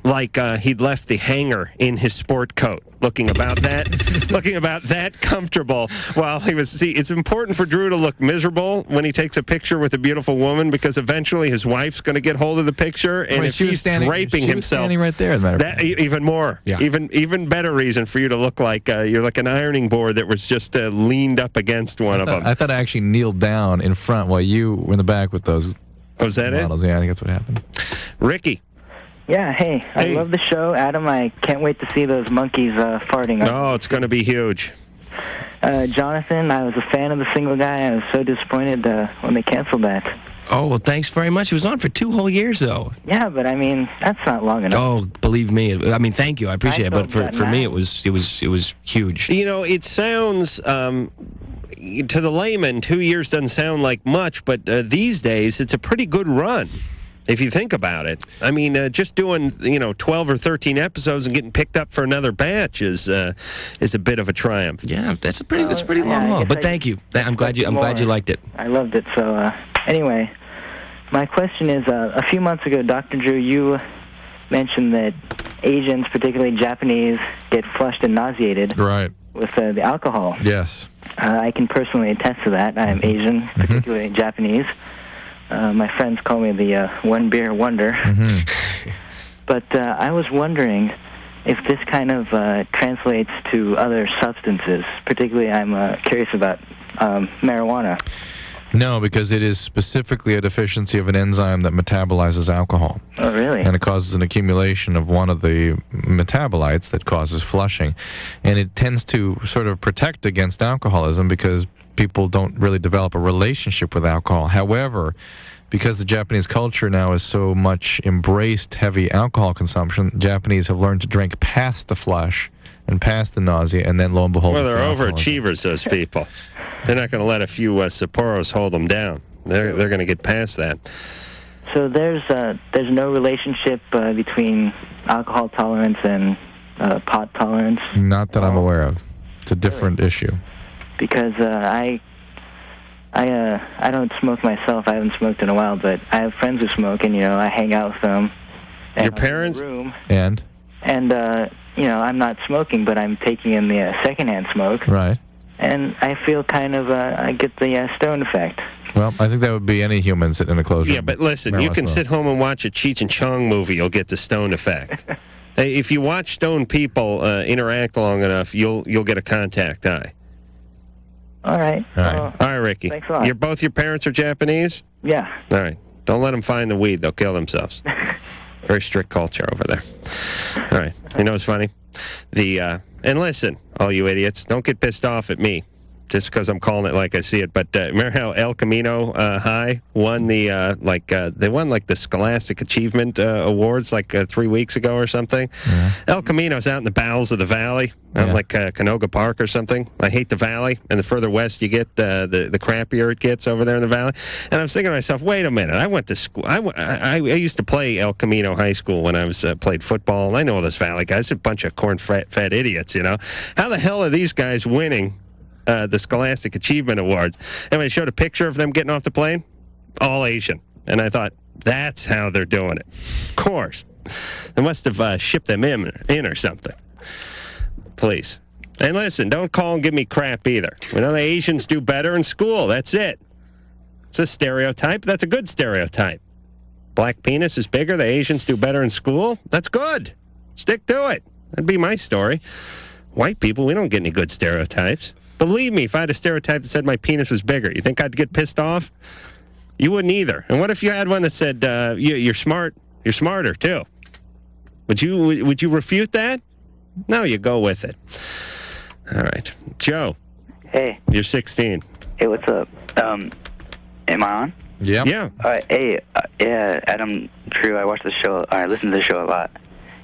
S6: like he'd left the hangar in his sport coat, looking about that comfortable while he was. See, it's important for Drew to look miserable when he takes a picture with a beautiful woman, because eventually his wife's going to get hold of the picture, and if he's draping himself,
S7: standing right there,
S6: that even more, even better reason for you to look like you're like an ironing board that was just leaned up against one of them.
S7: I thought I actually kneeled down in front while you were in the back with those.
S6: Oh, is that
S7: models. Yeah, I think that's what happened.
S6: Ricky.
S15: Yeah, hey, I love the show. Adam, I can't wait to see those monkeys farting.
S6: Oh, it's going to be huge.
S15: Jonathan, I was a fan of The Single Guy. I was so disappointed when they canceled that.
S8: Oh, well, thanks very much. It was on for 2 whole years, though.
S15: Yeah, but I mean, that's not long enough.
S8: Oh, believe me. I mean, thank you. I appreciate it. But for me, it was huge.
S6: You know, it sounds to the layman, 2 years doesn't sound like much, but these days it's a pretty good run. If you think about it, I mean, just doing 12 or 13 episodes and getting picked up for another batch is a bit of a triumph.
S8: Yeah, that's pretty long haul. But thank you. I'm glad you liked it.
S15: I loved it. So anyway, my question is: a few months ago, Dr. Drew, you mentioned that Asians, particularly Japanese, get flushed and nauseated.
S7: Right.
S15: With the alcohol.
S7: Yes.
S15: I can personally attest to that. I'm Asian, particularly Japanese. My friends call me the one beer wonder. But I was wondering if this kind of translates to other substances. Particularly, I'm curious about marijuana.
S7: No, because it is specifically a deficiency of an enzyme that metabolizes alcohol.
S15: Oh, really?
S7: And it causes an accumulation of one of the metabolites that causes flushing. And it tends to sort of protect against alcoholism because people don't really develop a relationship with alcohol. However, because the Japanese culture now is so much embraced heavy alcohol consumption, Japanese have learned to drink past the flush and past the nausea, and then lo and behold,
S6: well, they're overachievers, those people. They're not going to let a few Sapporos hold them down. They're going to get past that.
S15: So there's no relationship between alcohol tolerance and pot tolerance?
S7: Not that I'm aware of. It's a different issue.
S15: Because I don't smoke myself. I haven't smoked in a while, but I have friends who smoke, and I hang out with them.
S6: Your parents?
S15: Room,
S7: and
S15: I'm not smoking, but I'm taking in the secondhand smoke.
S7: Right.
S15: And I feel kind of I get the stone effect.
S7: Well, I think that would be any human sitting in a closed room.
S6: Yeah, but listen, you can sit home and watch a Cheech and Chong movie. You'll get the stone effect. If you watch stoned people interact long enough, you'll get a contact eye.
S15: All right.
S6: All right, Ricky.
S15: Thanks a lot.
S6: Both your parents are Japanese?
S15: Yeah.
S6: All right. Don't let them find the weed. They'll kill themselves. Very strict culture over there. All right. You know what's funny? And listen, all you idiots, don't get pissed off at me just because I'm calling it like I see it. But remember how El Camino High won they won the Scholastic Achievement Awards 3 weeks ago or something? Yeah. El Camino's out in the bowels of the valley, like Canoga Park or something. I hate the valley, and the further west you get, the crappier it gets over there in the valley. And I was thinking to myself, wait a minute, I went to school. I used to play El Camino High School when I was played football, and I know all those valley guys. They're a bunch of corn-fed idiots, How the hell are these guys winning the Scholastic Achievement Awards? And when I showed a picture of them getting off the plane, all Asian. And I thought, that's how they're doing it. Of course. They must have shipped them in or something. Please. And listen, don't call and give me crap either. The Asians do better in school. That's it. It's a stereotype. That's a good stereotype. Black penis is bigger. The Asians do better in school. That's good. Stick to it. That'd be my story. White people, we don't get any good stereotypes. Believe me, if I had a stereotype that said my penis was bigger, you think I'd get pissed off? You wouldn't either. And what if you had one that said you're smart? You're smarter too. Would you refute that? No, you go with it. All right, Joe.
S18: Hey.
S6: You're 16.
S18: Hey, what's up? Am I on?
S6: Yeah. Yeah.
S18: All right. Hey, Adam, Drew. I watched the show. I listened to the show a lot.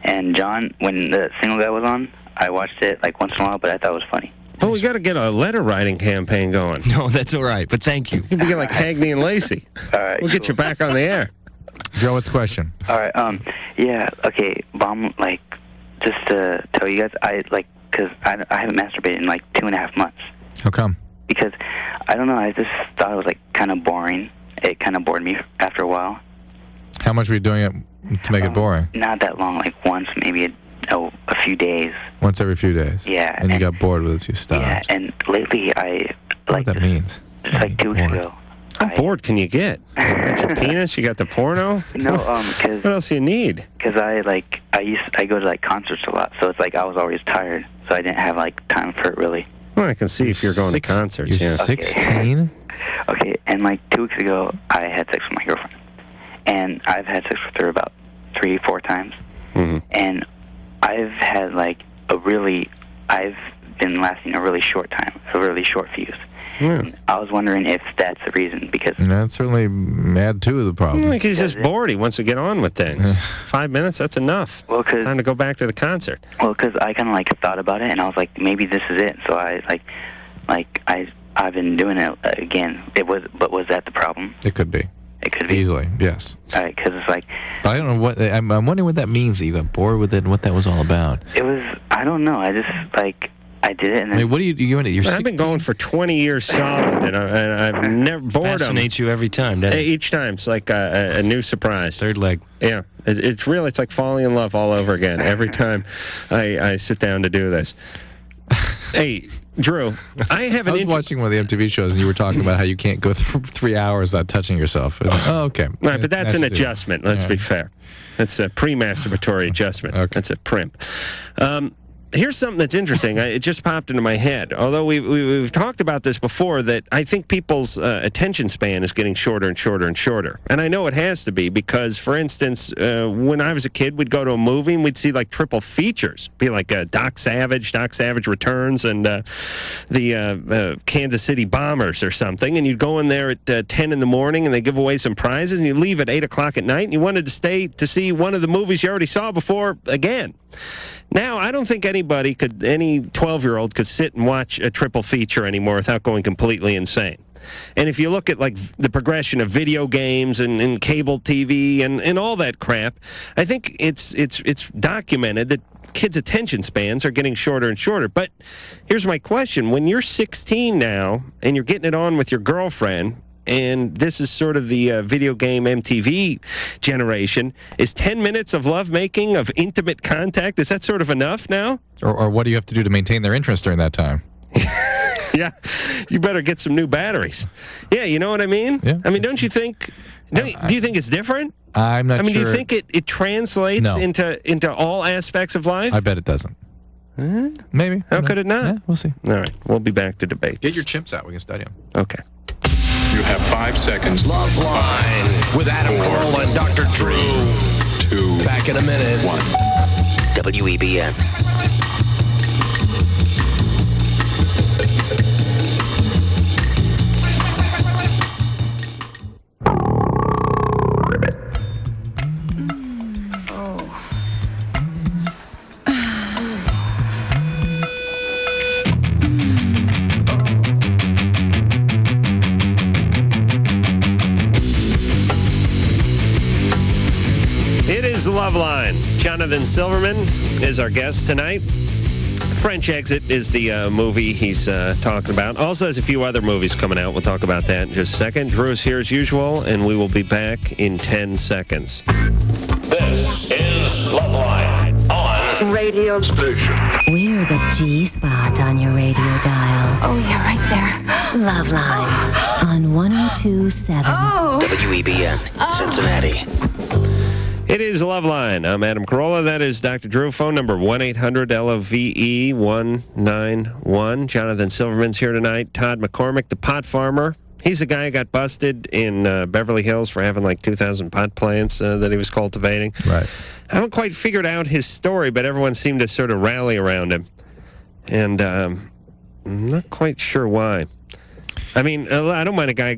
S18: And John, when the Single Guy was on, I watched it once in a while, but I thought it was funny.
S6: Oh, we got to get a letter writing campaign going.
S8: No, that's all right, but thank you.
S6: You'd be like Cagney and Lacey.
S18: All right.
S6: We'll get you back on the air.
S7: Joe, what's the question?
S18: All right. Yeah. Okay. Just to tell you guys, because I haven't masturbated in 2.5 months.
S7: How come?
S18: Because I don't know. I just thought it was kind of boring, it kind of bored me after a while.
S7: How much were you doing it to make it boring?
S18: Not that long, like once, maybe a few days.
S7: Once every few days?
S18: Yeah.
S7: And you got bored with it, so you stopped.
S18: Yeah, and lately I...
S7: I don't know what that means.
S18: Just like 2 weeks ago.
S6: How bored can you get? You got your penis? You got the porno?
S18: No, because...
S6: What else do you need?
S18: Because I go to, like, concerts a lot, so it's like I was always tired, so I didn't have, like, time for it, really.
S6: Well, I can see if you're going to concerts,
S7: You're
S6: yeah.
S7: 16?
S18: Okay, and, like, 2 weeks ago, I had sex with my girlfriend. And I've had sex with her about 3-4 times.
S6: Mm-hmm.
S18: And I've had, like, I've been lasting a really short time, a really short fuse.
S6: Yeah.
S18: I was wondering if that's the reason, because...
S7: That's certainly add to the problem.
S6: I think he's just bored. He wants to get on with things. 5 minutes, that's enough.
S18: Well,
S6: time to go back to the concert.
S18: Well, because I kind of, like, thought about it, and I was like, maybe this is it. So I've been doing it again. But was that the problem?
S7: It could be.
S18: It could be.
S7: Easily, yes.
S18: All right, because it's like...
S7: But I don't know what... I'm wondering what that means, that you got bored with it and what that was all about.
S18: It was... I don't know. I just, like... I did it, and then...
S7: I mean, what are you doing?
S6: I've been going for 20 years solid, and I've never bored them.
S8: Fascinates you every time, doesn't it?
S6: Each time, it's like a new surprise.
S8: Third leg.
S6: Yeah. It's like falling in love all over again every time I sit down to do this. Hey, Drew, I was
S7: watching one of the MTV shows, and you were talking about how you can't go through 3 hours without touching yourself. I was like, oh, okay.
S6: Right, but that's an adjustment. Let's be fair. That's a pre-masturbatory adjustment. Okay. That's a primp. Here's something that's interesting. It just popped into my head. Although we've talked about this before, that I think people's attention span is getting shorter and shorter and shorter. And I know it has to be because, for instance, when I was a kid, we'd go to a movie and we'd see like triple features. Be like Doc Savage Returns, and the Kansas City Bombers or something. And you'd go in there at 10 in the morning and they give away some prizes, and you leave at 8 o'clock at night, and you wanted to stay to see one of the movies you already saw before again. Now, I don't think any 12-year-old could sit and watch a triple feature anymore without going completely insane. And if you look at like the progression of video games and cable TV and all that crap, I think it's documented that kids' attention spans are getting shorter and shorter. But here's my question. When you're 16 now and you're getting it on with your girlfriend, and this is sort of the video game MTV generation, is 10 minutes of lovemaking, of intimate contact, is that sort of enough now?
S7: Or what do you have to do to maintain their interest during that time?
S6: Yeah, you better get some new batteries. Yeah, you know what I mean?
S7: Yeah.
S6: I mean, don't you think... Do you think it's different?
S7: I'm not sure.
S6: I mean, do you think it translates into all aspects of life?
S7: I bet it doesn't. Maybe.
S6: How could it not?
S7: Yeah, we'll see.
S6: All right, we'll be back to debate.
S7: Get your chimps out. We can study them.
S6: Okay.
S1: You have 5 seconds.
S5: LoveLine with Adam Carolla and Dr. Drew.
S1: 2.
S5: Back in a minute.
S1: 1.
S5: WEBN.
S6: LoveLine. Jonathan Silverman is our guest tonight. French Exit is the movie he's talking about. Also has a few other movies coming out. We'll talk about that in just a second. Drew is here as usual, and we will be back in 10 seconds.
S1: This is LoveLine on
S17: Radio Station. We're the G-spot on your radio dial.
S10: Oh, yeah, right there.
S17: LoveLine on 102.7.
S10: Oh.
S5: WEBN, Cincinnati.
S6: It is LoveLine. I'm Adam Carolla. That is Dr. Drew. Phone number 1-800-LOVE-191. Jonathan Silverman's here tonight. Todd McCormick, the pot farmer. He's the guy who got busted in Beverly Hills for having like 2,000 pot plants that he was cultivating.
S7: Right.
S6: I haven't quite figured out his story, but everyone seemed to sort of rally around him. And I'm not quite sure why. I mean, I don't mind a guy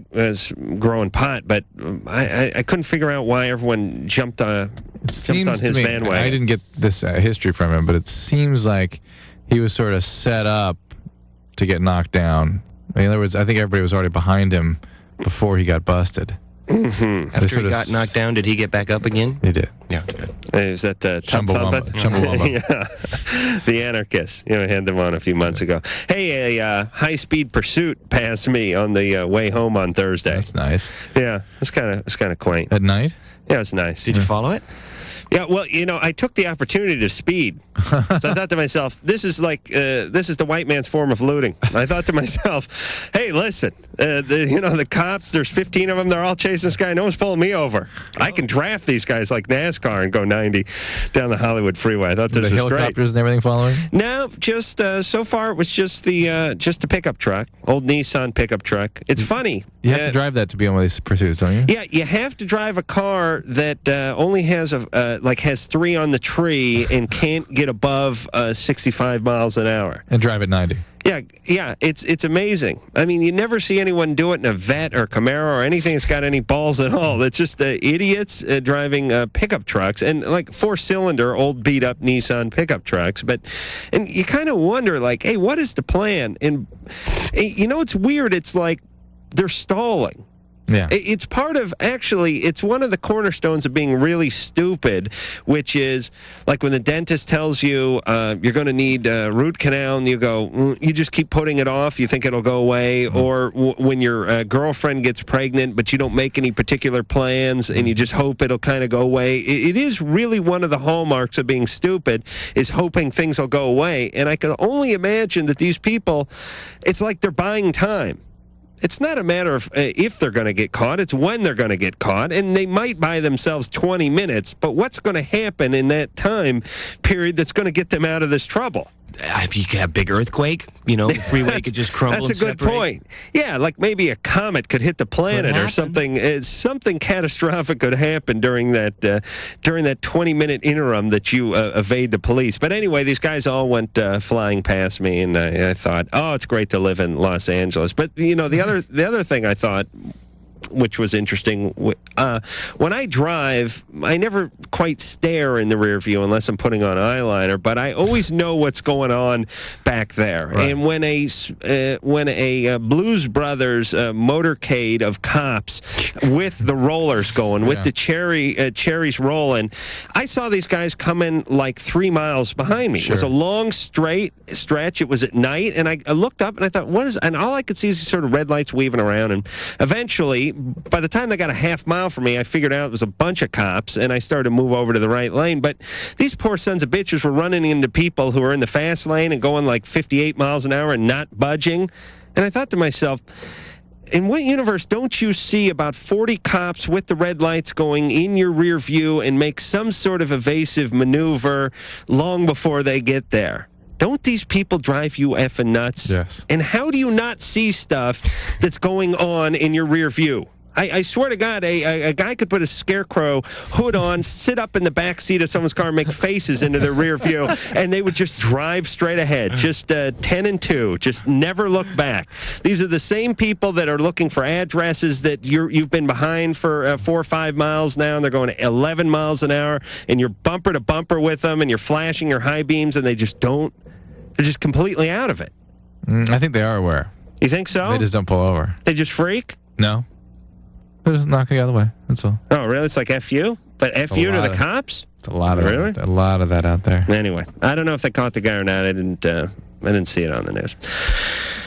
S6: growing pot, but I couldn't figure out why everyone jumped on his bandwagon.
S7: I didn't get this history from him, but it seems like he was sort of set up to get knocked down. In other words, I think everybody was already behind him before he got busted.
S6: Mm-hmm.
S8: After he got knocked down, did he get back up again?
S7: He did.
S8: Yeah. Good.
S6: Is that
S7: Chumbawamba.
S6: Yeah. The anarchist. You know, I had them on a few months ago. Hey, a high-speed pursuit passed me on the way home on Thursday.
S7: That's nice.
S6: Yeah, it's kind of quaint.
S7: At night?
S6: Yeah, it's nice.
S8: Did you follow it?
S6: Yeah, well, you know, I took the opportunity to speed. So I thought to myself, this is the white man's form of looting. I thought to myself, hey, listen, the cops, there's 15 of them, they're all chasing this guy. No one's pulling me over. I can draft these guys like NASCAR and go 90 down the Hollywood freeway. I thought this was great.
S7: The helicopters and everything following?
S6: No, just so far it was just the pickup truck, old Nissan pickup truck. It's funny.
S7: You have to drive that to be on one of these pursuits, don't you?
S6: Yeah, you have to drive a car that only has has 3 on the tree and can't get above 65 miles an hour.
S7: And drive at 90.
S6: Yeah, it's amazing. I mean, you never see anyone do it in a Vet or Camaro or anything that's got any balls at all. It's just idiots driving pickup trucks and like 4-cylinder old beat-up Nissan pickup trucks. And you kind of wonder, like, hey, what is the plan? And you know, it's weird. It's like they're stalling.
S7: Yeah.
S6: It's part of, actually, it's one of the cornerstones of being really stupid, which is like when the dentist tells you you're going to need a root canal and you go, you just keep putting it off, you think it'll go away, or when your girlfriend gets pregnant but you don't make any particular plans and you just hope it'll kind of go away. It is really one of the hallmarks of being stupid, is hoping things will go away. And I can only imagine that these people, it's like they're buying time. It's not a matter of if they're going to get caught. It's when they're going to get caught. And they might buy themselves 20 minutes. But what's going to happen in that time period that's going to get them out of this trouble?
S8: You could have a big earthquake. You know, the freeway could just crumble.
S6: That's a good point. Yeah, like maybe a comet could hit the planet or something. Something catastrophic could happen during that 20-minute interim that you evade the police. But anyway, these guys all went flying past me, and I thought, oh, it's great to live in Los Angeles. But you know, the other thing I thought, which was interesting, when I drive, I never quite stare in the rear view unless I'm putting on eyeliner, but I always know what's going on back there. Right. And when a Blues Brothers motorcade of cops with the rollers going, with the cherries rolling, I saw these guys coming like 3 miles behind me. Sure. It was a long straight stretch. It was at night, and I looked up and I thought, what is? And all I could see is these sort of red lights weaving around, and eventually, by the time they got a half mile from me, I figured out it was a bunch of cops, and I started to move over to the right lane. But these poor sons of bitches were running into people who were in the fast lane and going like 58 miles an hour and not budging. And I thought to myself, in what universe don't you see about 40 cops with the red lights going in your rear view and make some sort of evasive maneuver long before they get there? Don't these people drive you effing nuts?
S7: Yes.
S6: And how do you not see stuff that's going on in your rear view? I swear to God, a guy could put a scarecrow hood on, sit up in the back seat of someone's car, and make faces into their rear view, and they would just drive straight ahead, just 10 and 2, just never look back. These are the same people that are looking for addresses that you've been behind for 4 or 5 miles now, and they're going 11 miles an hour, and you're bumper to bumper with them, and you're flashing your high beams, and they just don't. They're just completely out of it.
S7: I think they are aware.
S6: You think so?
S7: They just don't pull over.
S6: They just freak?
S7: No. They're just knocking the other way. That's all.
S6: Oh, really? It's like F you? But F you to the cops?
S7: It's a lot of
S6: really?
S7: A lot of that out there.
S6: Anyway, I don't know if they caught the guy or not. I didn't see it on the news.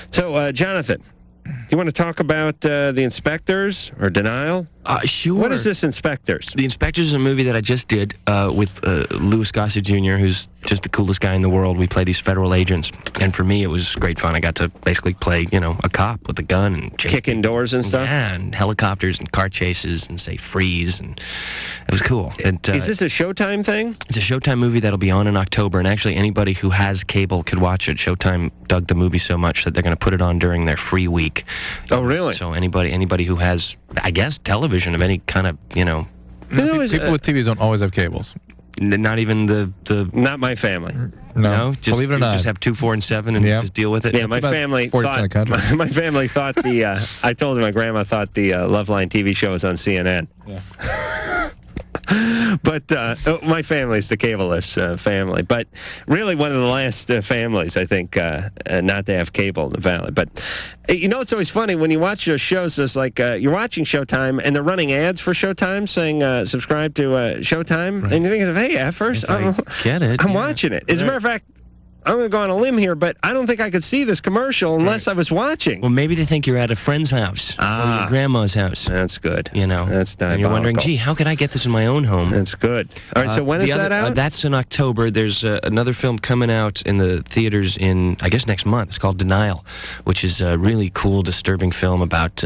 S6: So, Jonathan, do you want to talk about the Inspectors or Denial?
S8: Sure.
S6: What is this Inspectors?
S8: The Inspectors is a movie that I just did with Louis Gossett Jr., who's just the coolest guy in the world. We play these federal agents, and for me, it was great fun. I got to basically play, a cop with a gun and
S6: kicking doors and stuff.
S8: Yeah, and helicopters and car chases and say freeze, and it was cool.
S6: Is this a Showtime thing?
S8: It's a Showtime movie that'll be on in October, and actually anybody who has cable could watch it. Showtime dug the movie so much that they're going to put it on during their free week.
S6: Oh, really?
S8: So anybody who has, I guess, television of any kind of,
S7: People with TVs don't always have cables.
S8: Not even the
S6: Not my family.
S8: No, just,
S7: believe it or not.
S8: Just have 2, 4, and 7 and just deal with it.
S6: Yeah, my family thought. My family thought I told her my grandma thought the LoveLine TV show was on CNN.
S7: Yeah.
S6: But my family's the cableless family. But really one of the last families, I think, not to have cable in the Valley. But, it's always funny when you watch those shows, it's like you're watching Showtime, and they're running ads for Showtime saying, subscribe to Showtime. Right. And you think, hey, effers, I'm watching it. As a matter of fact, I'm going to go on a limb here, but I don't think I could see this commercial unless I was watching.
S8: Well, maybe they think you're at a friend's house or your grandma's house.
S6: That's good.
S8: And
S6: That's diabolical.
S8: you're wondering, gee, how could I get this in my own home?
S6: That's good. All right, so when is that out?
S8: That's in October. There's another film coming out in the theaters in, I guess, next month. It's called Denial, which is a really cool, disturbing film about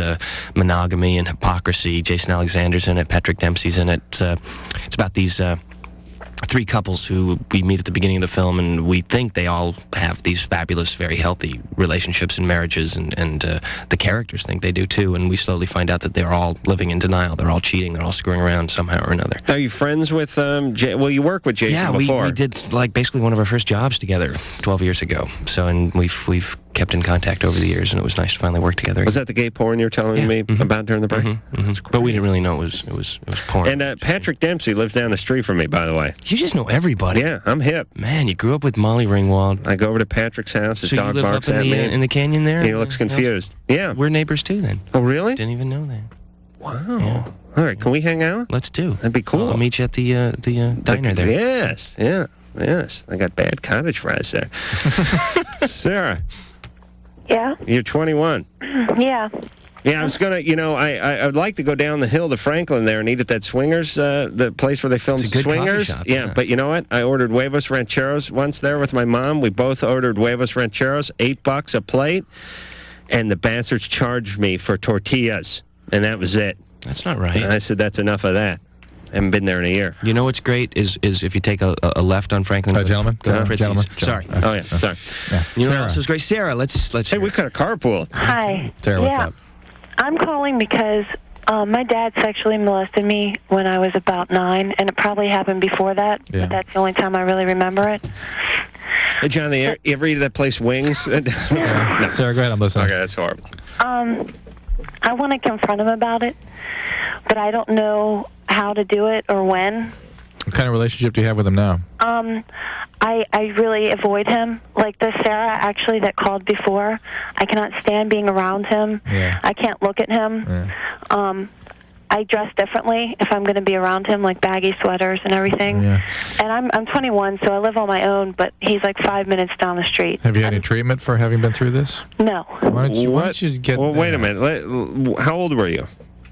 S8: monogamy and hypocrisy. Jason Alexander's in it. Patrick Dempsey's in it. It's about these... three couples who we meet at the beginning of the film, and we think they all have these fabulous, very healthy relationships and marriages, and the characters think they do too, and we slowly find out that they're all living in denial. They're all cheating. They're all screwing around somehow or another.
S6: Are you friends with, well, you worked with Jason before.
S8: Yeah, we did, basically one of our first jobs together 12 years ago. So, and we've kept in contact over the years, and it was nice to finally work together.
S6: Was that the gay porn you were telling me about during the break?
S8: But we didn't really know it was porn.
S6: And Patrick Dempsey lives down the street from me, by the way.
S8: You just know everybody.
S6: Yeah, I'm hip.
S8: Man, you grew up with Molly Ringwald.
S6: I go over to Patrick's house. His dog
S8: you live
S6: barks
S8: up
S6: at me.
S8: in the canyon there?
S6: He looks confused. Yeah.
S8: We're neighbors too then.
S6: Oh, really?
S8: Didn't even know that.
S6: Wow. Yeah. All right, can we hang out?
S8: Let's do.
S6: That'd be cool.
S8: I'll meet you at the diner there.
S6: Yes, yeah, yes. I got bad cottage fries there. Sarah.
S11: Yeah?
S6: You're 21.
S11: Yeah.
S6: Yeah, I was going to, I would like to go down the hill to Franklin there and eat at that Swingers, the place where they film Swingers.
S8: Shop,
S6: yeah, but you know what? I ordered huevos rancheros once there with my mom. We both ordered huevos rancheros, $8 a plate, and the bastards charged me for tortillas, and that was it.
S8: That's not right.
S6: And I said, that's enough of that. I haven't been there in a year.
S8: You know what's great is if you take a left on Franklin.
S7: Gentlemen.
S8: Gentlemen. Sorry.
S6: Oh, yeah, sorry.
S7: Yeah.
S8: You know what else is great? Sarah, let's
S6: Hey, we could have carpooled.
S11: Hi.
S7: Sarah, what's up?
S11: I'm calling because my dad sexually molested me when I was about 9, and it probably happened before that, but that's the only time I really remember it.
S6: Hey, John, you ever eat at that place, Wings?
S7: Sarah, go ahead, I'm listening.
S6: Okay, that's horrible.
S11: I want to confront him about it, but I don't know how to do it or when.
S7: What kind of relationship do you have with him now?
S11: I really avoid him. Like the Sarah actually that called before, I cannot stand being around him.
S7: Yeah.
S11: I can't look at him.
S7: Yeah.
S11: I dress differently if I'm going to be around him, like baggy sweaters and everything.
S7: Yeah.
S11: And I'm 21, so I live on my own, but he's like 5 minutes down the street.
S7: Have you had any treatment for having been through this?
S11: No.
S7: Why don't you get...
S6: Well, wait a minute. How old were you?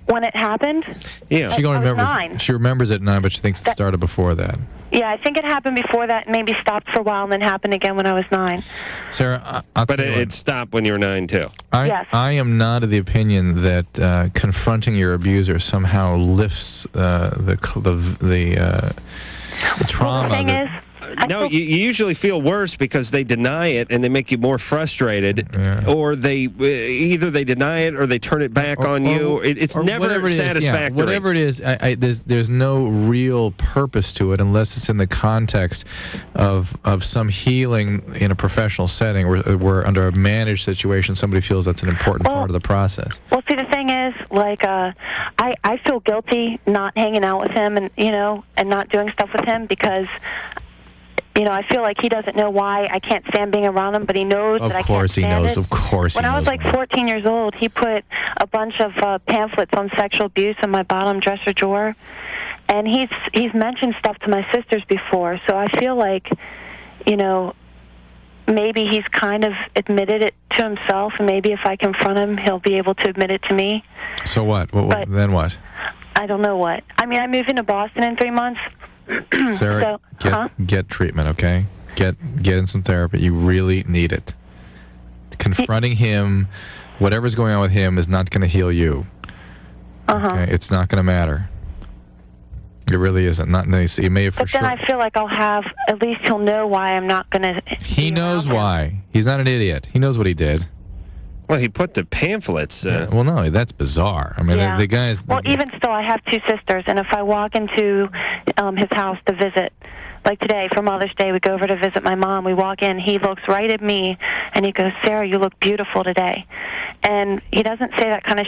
S11: When it happened?
S6: Yeah.
S7: She
S11: I was
S7: remember.
S11: 9.
S7: She remembers it 9, but she thinks it started before that.
S11: Yeah, I think it happened before that, maybe stopped for a while, and then happened again when I was 9.
S7: Sarah,
S6: but it stopped when you were 9 too.
S11: Yes.
S7: I am not of the opinion that confronting your abuser somehow lifts the trauma.
S11: Well, the thing is,
S6: No, you usually feel worse because they deny it and they make you more frustrated, or they either they deny it or they turn it back on you. It's never satisfactory.
S7: Whatever it is, there's no real purpose to it unless it's in the context of some healing in a professional setting, where under a managed situation somebody feels that's an important part of the process.
S11: Well, see, the thing is, like, I feel guilty not hanging out with him and not doing stuff with him because, I feel like he doesn't know why I can't stand being around him, but he knows that I can't stand it.
S7: Of course he knows.
S11: When I was like 14 years old, he put a bunch of pamphlets on sexual abuse in my bottom dresser drawer, and he's mentioned stuff to my sisters before, so I feel like, maybe he's kind of admitted it to himself, and maybe if I confront him, he'll be able to admit it to me.
S7: So what? Then what?
S11: I don't know what. I mean, I move into Boston in 3 months.
S7: Sarah, get treatment, okay? Get in some therapy. You really need it. Confronting him, whatever's going on with him, is not going to heal you. Okay? It's not going to matter. It really isn't. Not nice. It may have for sure.
S11: But then I feel like at least he'll know why I'm not going to.
S7: He knows why. He's not an idiot. He knows what he did.
S6: Well, he put the pamphlets.
S7: Well, no, that's bizarre. I mean, the guy's...
S11: Well, even still, I have 2 sisters, and if I walk into his house to visit, like today, for Mother's Day, we go over to visit my mom. We walk in, he looks right at me, and he goes, "Sarah, you look beautiful today." And he doesn't say that kind of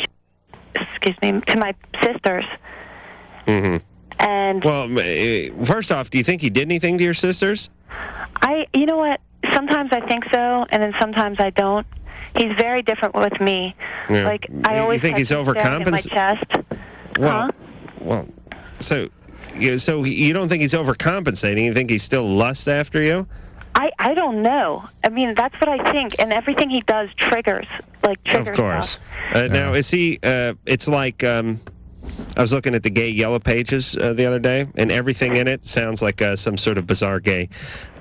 S11: to my sisters.
S6: Mm-hmm.
S19: And
S6: Well, first off, do you think he did anything to your sisters?
S19: you know what? Sometimes I think so, and then sometimes I don't. He's very different with me.
S6: Yeah.
S19: Like I always
S6: You think he's
S19: touch his back in my chest.
S6: Well, so you don't think he's overcompensating? You think he still lusts after you?
S19: I don't know. I mean, that's what I think, and everything he does triggers
S6: Of course. Now, is he? It's like I was looking at the gay Yellow Pages the other day, and everything in it sounds like some sort of bizarre gay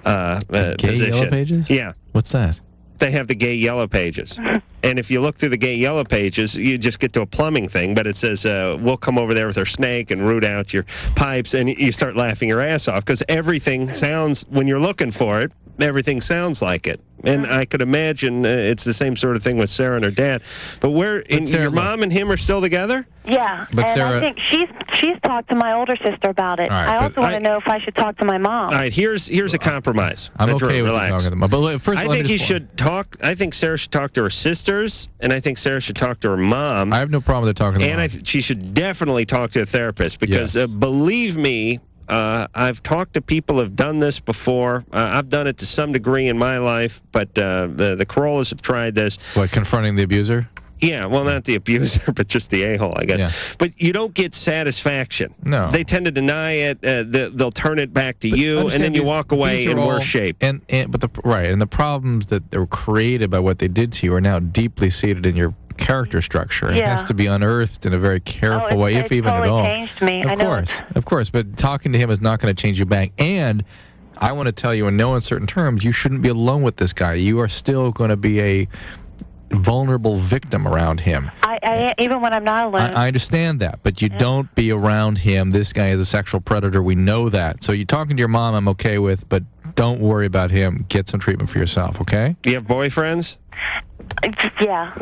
S7: Gay
S6: position.
S7: Yellow Pages?
S6: Yeah.
S7: What's that?
S6: They have the gay Yellow Pages. And if you look through the gay Yellow Pages, you just get to a plumbing thing, but it says, we'll come over there with our snake and root out your pipes, and you start laughing your ass off, because everything sounds, when you're looking for it, everything sounds like it. And I could imagine it's the same sort of thing with Sarah and her dad. But your mom and him are still together?
S19: Yeah,
S7: But
S19: and
S7: Sarah-
S19: I think she's talked to my older sister about it.
S6: All right,
S19: I
S6: but
S19: also want to know if I should talk to my mom.
S6: All right, here's a compromise.
S7: I'm
S6: Drew,
S7: okay with you
S6: relax.
S7: talking to them. But first,
S6: I
S7: let me
S6: think you
S7: just-
S6: should talk. I think Sarah should talk to her sisters, and I think Sarah should talk to her mom.
S7: I have no problem with her talking to
S6: And
S7: mom.
S6: she should definitely talk to a therapist, because believe me, I've talked to people who have done this before. I've done it to some degree in my life, but the Corollas have tried this.
S7: What, confronting the abuser?
S6: Yeah, well, not the abuser, but just the a-hole, I guess.
S7: Yeah.
S6: But you don't get satisfaction.
S7: No.
S6: They tend to deny it. They'll turn it back to you, and then you walk away in worse shape.
S7: And the problems that were created by what they did to you are now deeply seated in your character structure. It
S19: Yeah.
S7: has to be unearthed in a very careful way, if even
S19: totally
S7: at all.
S19: changed me. I know it.
S7: Of course. But talking to him is not going to change you back. And I want to tell you in no uncertain terms, you shouldn't be alone with this guy. You are still going to be a vulnerable victim around him.
S19: I even when I'm not alone.
S7: I understand that, but you don't be around him. This guy is a sexual predator. We know that. So you talking to your mom, I'm okay with, but don't worry about him. Get some treatment for yourself, okay?
S6: Do you have boyfriends?
S19: Yeah,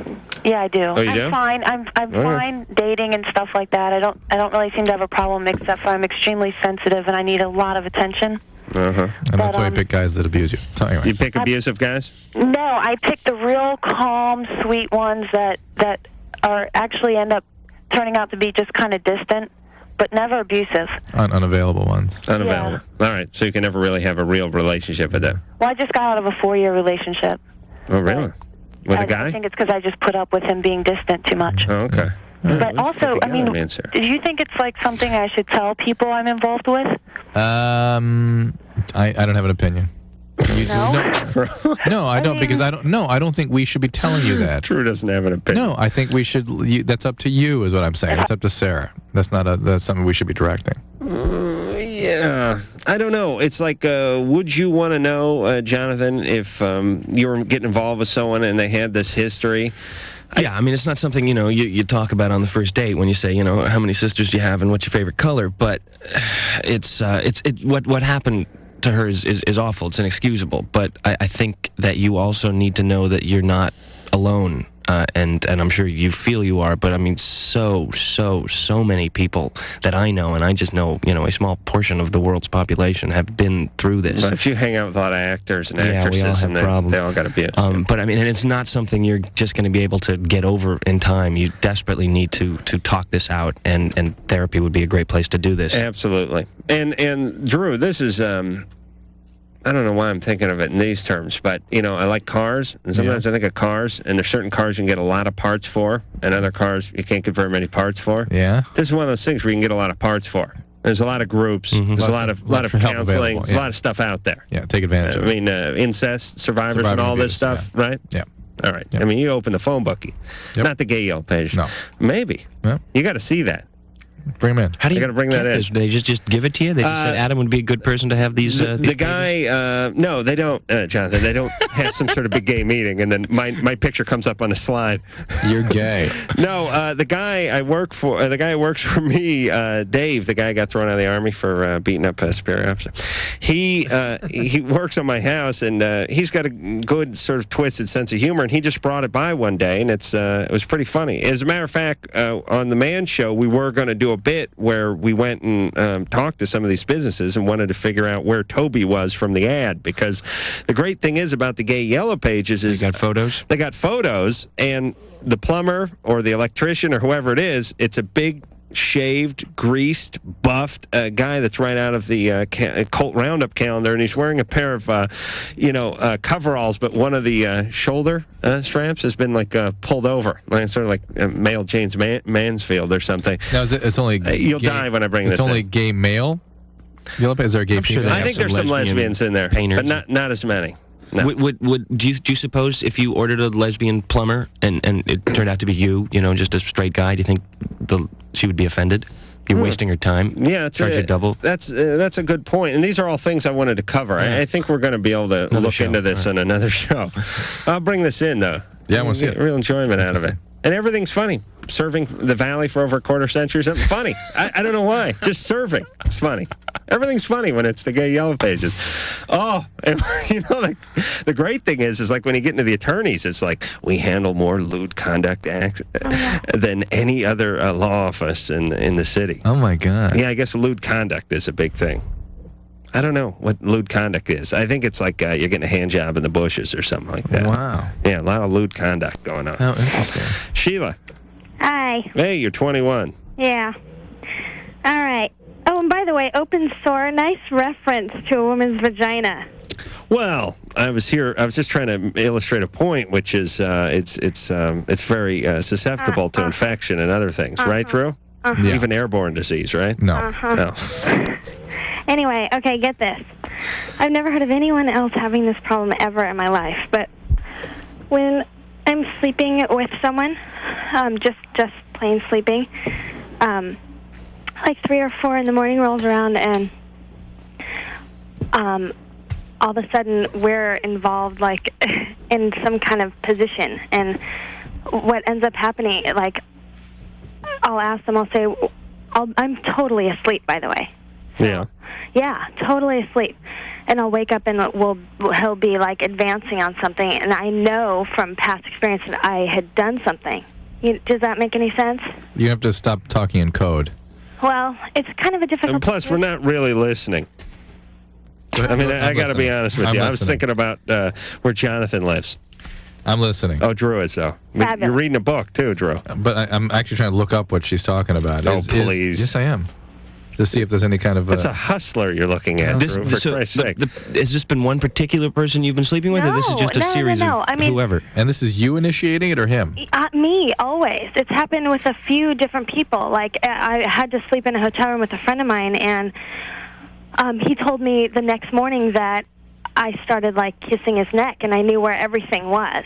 S19: I do.
S6: Oh, you
S19: I'm
S6: do?
S19: fine. I'm
S6: Okay.
S19: fine dating and stuff like that. I don't really seem to have a problem, except for I'm extremely sensitive and I need a lot of attention.
S6: Uh-huh.
S7: And that's why you pick guys that abuse you. So anyways.
S6: You pick abusive guys?
S19: No, I pick the real calm, sweet ones that are actually end up turning out to be just kind of distant, but never abusive.
S7: Unavailable ones.
S6: Unavailable. All right, so you can never really have a real relationship with them.
S19: Well, I just got out of a 4-year relationship.
S6: Oh, really? With a guy?
S19: I think it's because I just put up with him being distant too much.
S6: Oh, okay.
S19: But also, I mean,
S6: Sarah.
S19: do you think it's like something I should tell people I'm involved with?
S7: I don't have an opinion. No, I don't, because I don't think we should be telling you that.
S6: Drew doesn't have an opinion.
S7: No, I think we should. That's up to you, is what I'm saying. It's up to Sarah. That's something we should be directing.
S6: Yeah, I don't know. It's like, would you want to know, Jonathan, if you were getting involved with someone and they had this history?
S8: Yeah, I mean, it's not something, you talk about on the first date when you say, how many sisters do you have and what's your favorite color, but what happened to her is awful. It's inexcusable, but I think that you also need to know that you're not alone, and I'm sure you feel you are, but I mean, so many people that I know, and I just know, a small portion of the world's population have been through this.
S6: But if you hang out with a lot of actors and
S8: Yeah, we all
S6: actresses,
S8: have
S6: and
S8: problems.
S6: they all got abuse.
S8: But I mean, and it's not something you're just going to be able to get over in time. You desperately need to talk this out, and therapy would be a great place to do this.
S6: Absolutely. And Drew, this is I don't know why I'm thinking of it in these terms, but I like cars, and sometimes I think of cars, and there's certain cars you can get a lot of parts for, and other cars you can't get very many parts for.
S7: Yeah.
S6: This is one of those things where you can get a lot of parts for. There's a lot of groups. There's a lot of
S7: help
S6: counseling.
S7: available,
S6: There's a lot of stuff out there.
S7: Yeah, take advantage of it.
S6: I mean, incest survivors and all this
S7: abuse,
S6: stuff, right?
S7: Yeah.
S6: All right. I mean, you open the phone bookie, not the gay Yelp page.
S7: No.
S6: Maybe.
S7: Yeah.
S6: You got to see that.
S7: Bring him in.
S8: How do you
S6: gotta bring that
S8: get
S6: in.
S8: this? They just give it to you? They just said Adam would be a good person to have these.
S6: The guy, no, they don't, Jonathan. They don't have some sort of big gay meeting, and then my picture comes up on the slide.
S7: You're gay.
S6: No, the guy I work for, the guy who works for me, Dave, the guy who got thrown out of the army for beating up a superior officer. He works on my house, and he's got a good sort of twisted sense of humor, and he just brought it by one day, and it was pretty funny. As a matter of fact, on the Man Show, we were going to do a bit where we went and talked to some of these businesses and wanted to figure out where Toby was from the ad, because the great thing is about the gay Yellow Pages is
S8: they got photos.
S6: They got photos, and the plumber or the electrician or whoever it is, it's a big shaved, greased, buffed, a guy that's right out of the Colt Roundup calendar, and he's wearing a pair of, coveralls, but one of the shoulder straps has been pulled over, sort of like male James Mansfield or something.
S7: Now, it's only
S6: you'll
S7: gay,
S6: die when I bring this.
S7: It's only
S6: in.
S7: gay male. Is there a gay female?
S6: I think there's some lesbians in there,
S8: painters.
S6: but not as many. No.
S8: Do you suppose if you ordered a lesbian plumber and it turned out to be you, just a straight guy, do you think she would be offended? You're wasting her time.
S6: Yeah,
S8: charge her double.
S6: That's a good point, and these are all things I wanted to cover. I think we're going to be able to look into this on another show. I'll bring this in though.
S7: Yeah, I want to see it.
S6: Real enjoyment out of it, and everything's funny. Serving the Valley for over a quarter century, something funny. I don't know why. Just serving. It's funny. Everything's funny when it's the gay Yellow Pages. Oh, and the great thing is like when you get into the attorneys, it's like we handle more lewd conduct acts than any other law office in the city.
S7: Oh my God.
S6: Yeah, I guess lewd conduct is a big thing. I don't know what lewd conduct is. I think it's like you're getting a hand job in the bushes or something like that.
S7: Wow.
S6: Yeah, a lot of lewd conduct going on.
S7: How interesting.
S6: Sheila.
S11: Hi.
S6: Hey, you're 21.
S11: Yeah. All right. Oh, and by the way, open sore, nice reference to a woman's vagina.
S6: Well, I was just trying to illustrate a point, which is it's very susceptible to infection and other things, right, Drew?
S7: Yeah.
S6: Even airborne disease, right?
S7: No.
S6: No.
S11: Anyway, okay, get this. I've never heard of anyone else having this problem ever in my life, but when I'm sleeping with someone, just plain sleeping, like 3 or 4 in the morning rolls around, and all of a sudden we're involved like in some kind of position, and what ends up happening, like I'll ask them, I'll say, I'm totally asleep, by the way.
S6: Yeah.
S11: Yeah, totally asleep. And I'll wake up and he'll be like advancing on something, and I know from past experience that I had done something. Does that make any sense?
S7: You have to stop talking in code.
S11: Well, it's kind of a difficult...
S6: And plus, we're not really listening. I mean, I got to be honest with you. I was thinking about where Jonathan lives.
S7: I'm listening.
S6: Oh, Drew is, though. You're reading a book, too, Drew.
S7: But I'm actually trying to look up what she's talking about.
S6: Please.
S7: Yes, I am. To see if there's any kind of...
S6: It's a hustler you're looking at, Drew, for Christ's sake.
S8: Has this been one particular person you've been sleeping with, or this is just a series of
S11: I mean,
S8: whoever?
S7: And this is you initiating it or him?
S11: Me, always. It's happened with a few different people. Like, I had to sleep in a hotel room with a friend of mine, and he told me the next morning that I started, like, kissing his neck, and I knew where everything was.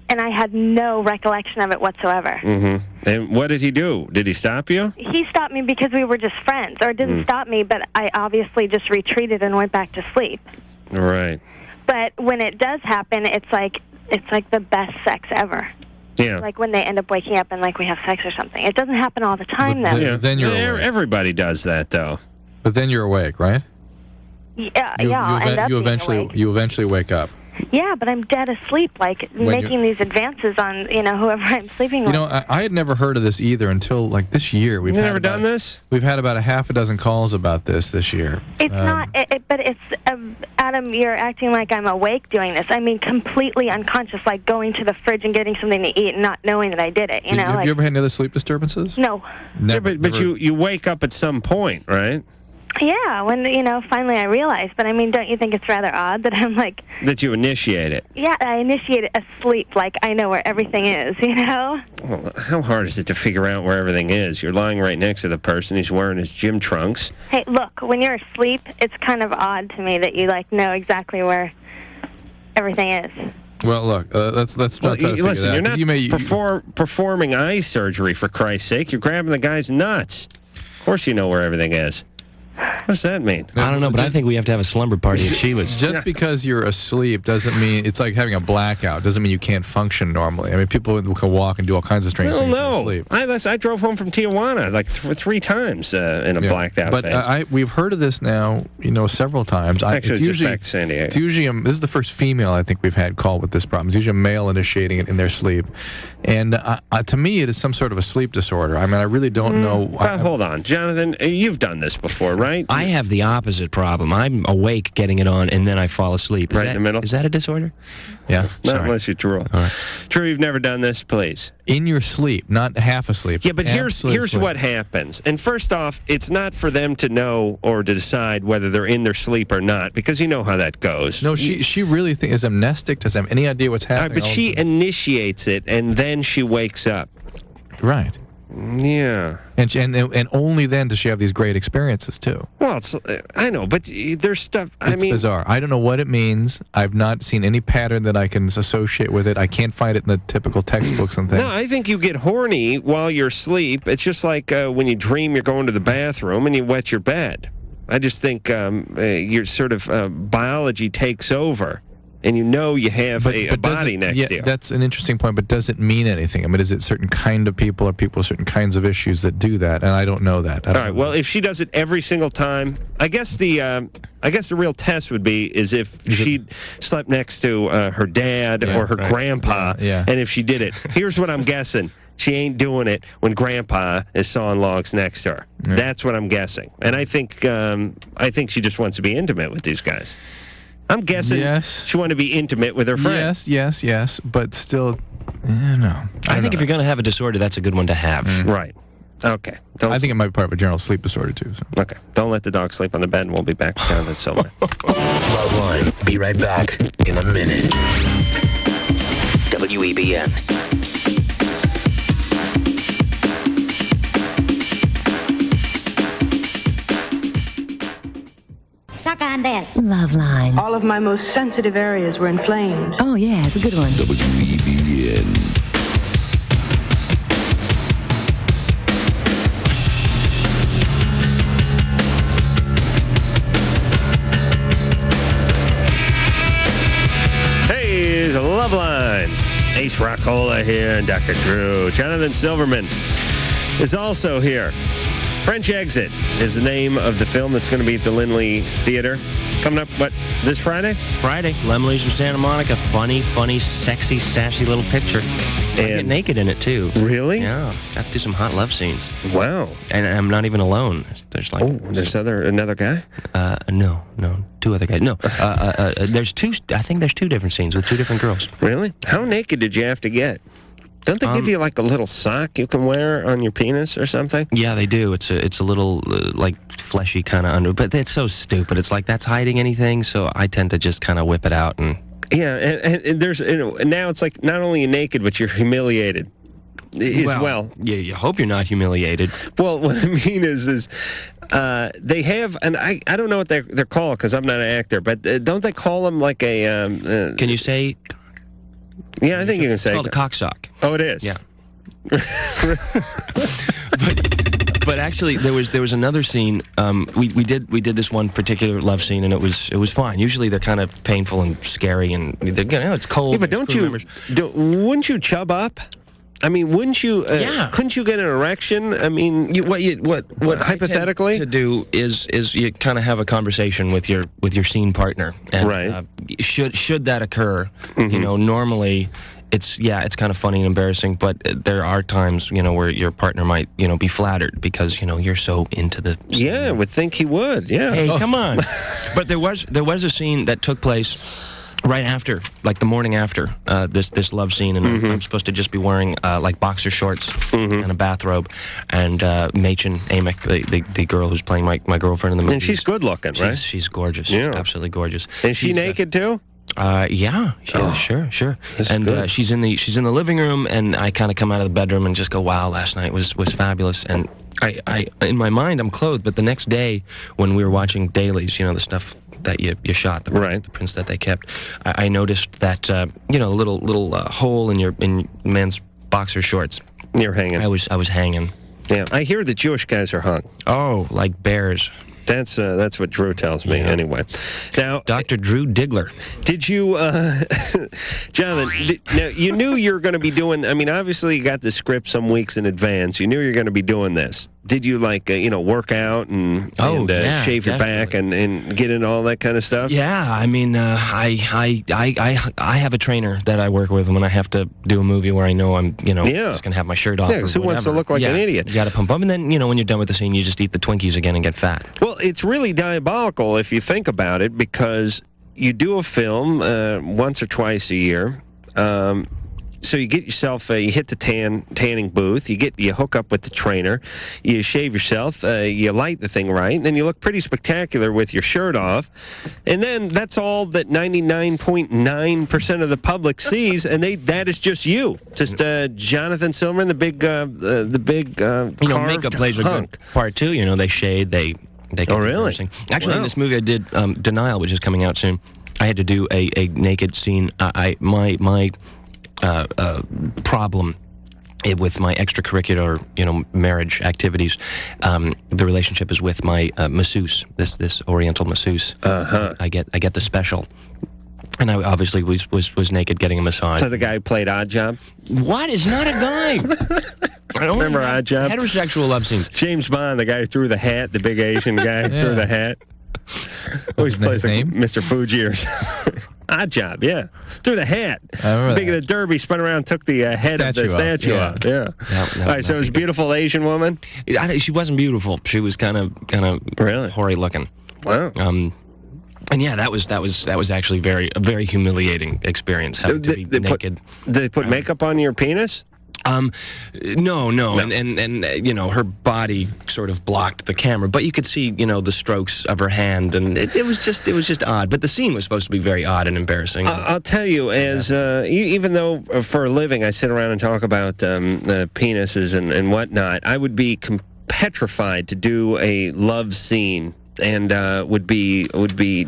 S11: And I had no recollection of it whatsoever.
S6: Mm-hmm. And what did he do? Did he stop you?
S11: He stopped me because we were just friends. Or didn't stop me, but I obviously just retreated and went back to sleep.
S6: Right.
S11: But when it does happen, it's like the best sex ever.
S6: Yeah.
S11: Like when they end up waking up and like we have sex or something. It doesn't happen all the time, though.
S7: Yeah, then you're awake.
S6: Everybody does that, though.
S7: But then you're awake, right?
S11: Yeah, I'll end up being awake.
S7: You eventually wake up.
S11: Yeah, but I'm dead asleep, like making these advances on, whoever I'm sleeping with.
S7: I had never heard of this either until like this year.
S6: You've never done this?
S7: We've had about a half a dozen calls about this year.
S11: It's not, but it's, Adam, you're acting like I'm awake doing this. I mean, completely unconscious, like going to the fridge and getting something to eat and not knowing that I did it,
S7: Have you ever had any other sleep disturbances?
S11: No.
S7: Never,
S6: yeah, but you wake up at some point, right?
S11: Yeah, when, finally I realized. But, I mean, don't you think it's rather odd that I'm like...
S6: That you initiate it.
S11: Yeah, I initiate it asleep, like I know where everything is,
S6: Well, how hard is it to figure out where everything is? You're lying right next to the person. He's wearing his gym trunks.
S11: Hey, look, when you're asleep, it's kind of odd to me that you, know exactly where everything is.
S7: Well, look, let's not try to figure
S6: listen,
S7: that out.
S6: You're not performing eye surgery, for Christ's sake. You're grabbing the guy's nuts. Of course you know where everything is. What does that mean?
S8: I don't know, but I think we have to have a slumber party at Sheila's.
S7: Just because you're asleep doesn't mean it's like having a blackout. Doesn't mean you can't function normally. I mean, people can walk and do all kinds of strange things.
S6: No,
S7: Sleep.
S6: I drove home from Tijuana like 3 times in a blacked out phase.
S7: But we've heard of this now, several times.
S6: Actually, it's usually back to San Diego.
S7: It's usually this is the first female I think we've had call with this problem. It's usually a male initiating it in their sleep, and to me, it is some sort of a sleep disorder. I mean, I really don't know.
S6: But hold on, Jonathan, you've done this before, right? right?
S8: I have the opposite problem. I'm awake getting it on, and then I fall asleep.
S6: Right in the middle?
S8: Is that a disorder?
S7: Yeah.
S6: Not
S8: Sorry.
S6: unless you drool.
S8: All right.
S6: Drew, you've never done this, please.
S7: In your sleep, not half asleep.
S6: Yeah, but here's
S7: Absolute sleep.
S6: what happens. And first off, it's not for them to know or to decide whether they're in their sleep or not, because you know how that goes.
S7: No, she really is amnestic, doesn't have any idea what's happening.
S6: But she initiates it, and then she wakes up.
S7: Right.
S6: Yeah.
S7: And only then does she have these great experiences, too.
S6: Well, I know, but there's stuff,
S7: It's bizarre. I don't know what it means. I've not seen any pattern that I can associate with it. I can't find it in the typical textbooks and things.
S6: No, I think you get horny while you're asleep. It's just like when you dream you're going to the bathroom and you wet your bed. I just think your sort of biology takes over. And you know you have a body next to you.
S7: That's an interesting point, but does it mean anything? I mean, is it certain kind of people or people with certain kinds of issues that do that? And I don't know that.
S6: All right. Well, if she does it every single time, I guess the real test would be is if she slept next to her dad or her grandpa, and if she did it. Here's what I'm guessing. She ain't doing it when Grandpa is sawing logs next to her. Yeah. That's what I'm guessing. And I think she just wants to be intimate with these guys. I'm guessing she wanted to be intimate with her friend.
S7: Yes, but still, no.
S8: I think if you're going to have a disorder, that's a good one to have.
S6: Right. Okay.
S7: I think it might be part of a general sleep disorder, too. So.
S6: Okay. Don't let the dog sleep on the bed, and we'll be back with Jonathan Silverman.
S3: LoveLine. Be right back in a minute. WEBN.
S17: Suck on this. LoveLine.
S20: All of my most sensitive areas were inflamed.
S17: Oh, yeah, it's a good one.
S3: WEBN.
S6: Hey, it's LoveLine. Ace Rockola here and Dr. Drew. Jonathan Silverman is also here. French Exit is the name of the film that's going to be at the Lindley Theater. Coming up, this Friday?
S8: Friday. Lemley's from Santa Monica. Funny, sexy, sassy little picture. And get naked in it, too.
S6: Really?
S8: Yeah. Got to do some hot love scenes.
S6: Wow.
S8: And I'm not even alone. There's
S6: there's another guy?
S8: No. Two other guys. No. There's two. I think there's two different scenes with two different girls.
S6: Really? How naked did you have to get? Don't they give you like a little sock you can wear on your penis or something?
S8: Yeah, they do. It's a little like fleshy kind of under, but it's so stupid. It's like that's hiding anything, so I tend to just kind of whip it out and.
S6: Yeah, and there's now it's like not only you're naked but you're humiliated as well.
S8: Yeah, you hope you're not humiliated.
S6: Well, what I mean is they have, and I don't know what they're called because I'm not an actor, but don't they call them like a?
S8: Can you say?
S6: Yeah, I think you can say.
S8: It's called a cocksock.
S6: Oh, it is.
S8: Yeah. But actually, there was another scene. We did this one particular love scene, and it was fine. Usually they're kind of painful and scary, and it's cold.
S6: Yeah, but wouldn't you chub up? I mean, wouldn't you? Couldn't you get an erection? I mean, what hypothetically?
S8: I tend to do is you kind of have a conversation with your scene partner, and
S6: right.
S8: Should that occur, normally. It's kind of funny and embarrassing, but there are times, where your partner might, be flattered because, you're so into the scene.
S6: Yeah, I would think he would, yeah.
S8: Hey, come on. But there was a scene that took place right after, like the morning after this love scene, and I'm supposed to just be wearing, like boxer shorts and a bathrobe, and Machen Amick, the girl who's playing my girlfriend in the movie.
S6: And she's good looking, right?
S8: She's gorgeous.
S6: Yeah.
S8: She's absolutely gorgeous.
S6: Is she naked, too?
S8: Yeah, sure. And she's in the living room, and I kind of come out of the bedroom and just go, "Wow, last night was fabulous." And I in my mind I'm clothed, but the next day when we were watching dailies, the stuff that you shot, the prints that they kept, I noticed that little hole in man's boxer shorts.
S6: You're hanging.
S8: I was hanging.
S6: Yeah, I hear the Jewish guys are hung.
S8: Oh, like bears.
S6: That's what Drew tells me, anyway. Now,
S8: Dr. Drew Diggler.
S6: Did you, Jonathan, now you knew you were going to be doing, I mean, obviously you got the script some weeks in advance. You knew you were going to be doing this. Did you work out and shave your back and get into all that kind of stuff?
S8: Yeah, I mean, I have a trainer that I work with when I have to do a movie where I know I'm, just gonna have my shirt off.
S6: Yeah, because who wants to look like an idiot?
S8: You got to pump up, and then when you're done with the scene, you just eat the Twinkies again and get fat.
S6: Well, it's really diabolical if you think about it, because you do a film once or twice a year. So you get yourself, you hit the tanning booth, you hook up with the trainer, you shave yourself, you light the thing right, and then you look pretty spectacular with your shirt off. And then that's all that 99.9% of the public sees, and that is just you. Just Jonathan Silverman, the big carved
S8: makeup plays a good part too. They shade, they
S6: Oh, really?
S8: Actually, in this movie I did Denial, which is coming out soon. I had to do a naked scene. My problem with my extracurricular, marriage activities, the relationship is with my masseuse, this Oriental masseuse. I get the special, and I obviously was naked getting a massage.
S6: So the guy who played Odd Job?
S8: What is not a guy?
S6: I don't remember Odd Job.
S8: Heterosexual love scenes.
S6: James Bond, the guy who threw the hat, the big Asian guy who threw the hat. Always plays like Mr. Fuji or something. Odd Job, yeah. Threw the hat. Big of the derby, spun around, took the head of the statue off. Yeah. All right, so it was a beautiful Asian woman?
S8: She wasn't beautiful. She was kind of
S6: really
S8: hoary looking.
S6: Wow.
S8: And yeah, that was actually a very humiliating experience, having to be naked.
S6: Did they put makeup on your penis?
S8: No. And her body sort of blocked the camera, but you could see, the strokes of her hand, and it was just odd. But the scene was supposed to be very odd and embarrassing.
S6: I'll tell you, even though for a living I sit around and talk about penises and whatnot, I would be petrified to do a love scene. And would be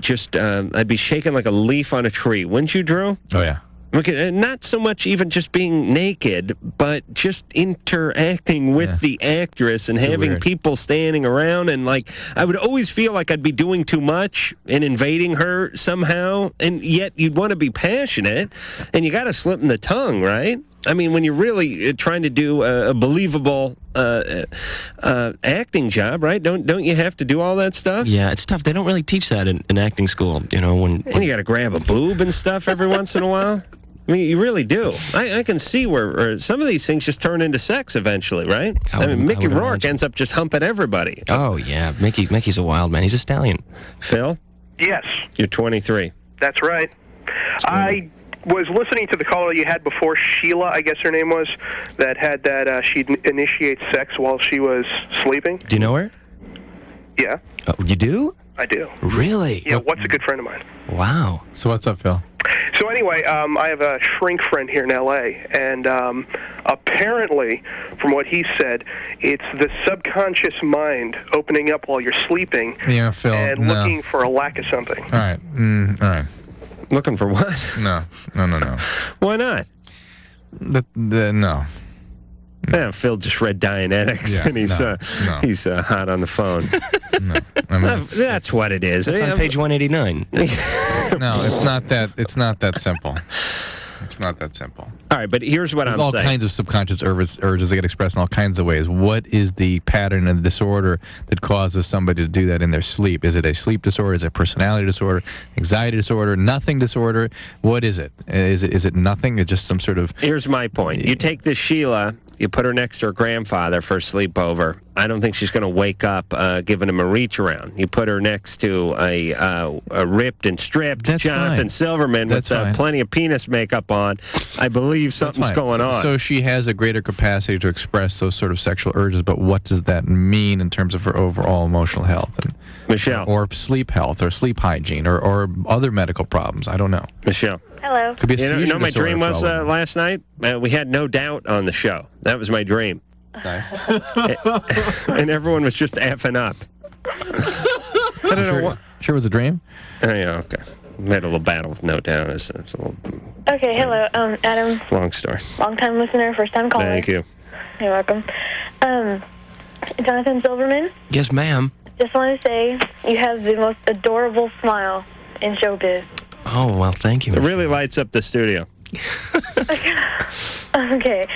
S6: just I'd be shaking like a leaf on a tree, wouldn't you, Drew?
S7: Oh yeah.
S6: Okay, not so much even just being naked, but just interacting with the actress and having people standing around, and I would always feel like I'd be doing too much and invading her somehow, and yet you'd want to be passionate, and you got to slip in the tongue, right? I mean, when you're really trying to do a believable acting job, right? Don't you have to do all that stuff?
S8: Yeah, it's tough. They don't really teach that in acting school, when
S6: you got to grab a boob and stuff every once in a while. I mean, you really do. I can see where some of these things just turn into sex eventually, right? Mickey Rourke ends up just humping everybody.
S8: Oh, yeah. Mickey's a wild man. He's a stallion.
S6: Phil?
S21: Yes.
S6: You're 23.
S21: That's right. I was listening to the caller you had before, Sheila, I guess her name was, that had that she'd initiate sex while she was sleeping.
S8: Do you know her?
S21: Yeah.
S8: Oh, you do?
S21: I do.
S8: Really?
S21: Yeah, what's a good friend of mine.
S8: Wow.
S7: So what's up, Phil?
S21: So anyway, I have a shrink friend here in L.A., and apparently, from what he said, it's the subconscious mind opening up while you're sleeping
S7: Phil,
S21: and looking for a lack of something.
S7: All right. All right.
S6: Looking for what?
S7: No.
S6: Why not?
S7: No.
S6: Yeah, Phil just read Dianetics, and he's hot on the phone. That's what it is.
S8: It's on page 189.
S7: No, it's not that. It's not that simple. It's not that simple.
S6: All right, but here's what I'm saying.
S7: There's all kinds of subconscious urges that get expressed in all kinds of ways. What is the pattern and disorder that causes somebody to do that in their sleep? Is it a sleep disorder? Is it a personality disorder? Anxiety disorder? Nothing disorder? What is it? Is it nothing? It's just some sort of...
S6: Here's my point. You take this Sheila, you put her next to her grandfather for a sleepover. I don't think she's going to wake up giving him a reach around. You put her next to a ripped and stripped Jonathan Silverman with plenty of penis makeup on. I believe something's going on.
S7: So she has a greater capacity to express those sort of sexual urges, but what does that mean in terms of her overall emotional health? And,
S6: Michelle.
S7: Or sleep health, or sleep hygiene, or other medical problems. I don't know.
S6: Michelle.
S11: Hello.
S7: Could be a
S6: you know my
S7: disorder
S6: dream was
S7: for all of them.
S6: last night? We had No Doubt on the show. That was my dream.
S7: Nice.
S6: And everyone was just effing up. I don't know what.
S7: Sure was a dream?
S6: Yeah, okay. We had a little battle with No Doubt. It's a little
S11: Okay, hello, Adam.
S6: long story.
S11: Long-time listener, first-time caller.
S6: Thank you.
S11: You're welcome. Jonathan Silverman,
S8: Yes, ma'am.
S11: just want to say you have the most adorable smile in showbiz.
S8: Oh, well, thank you.
S6: It really lights up the studio.
S11: Okay,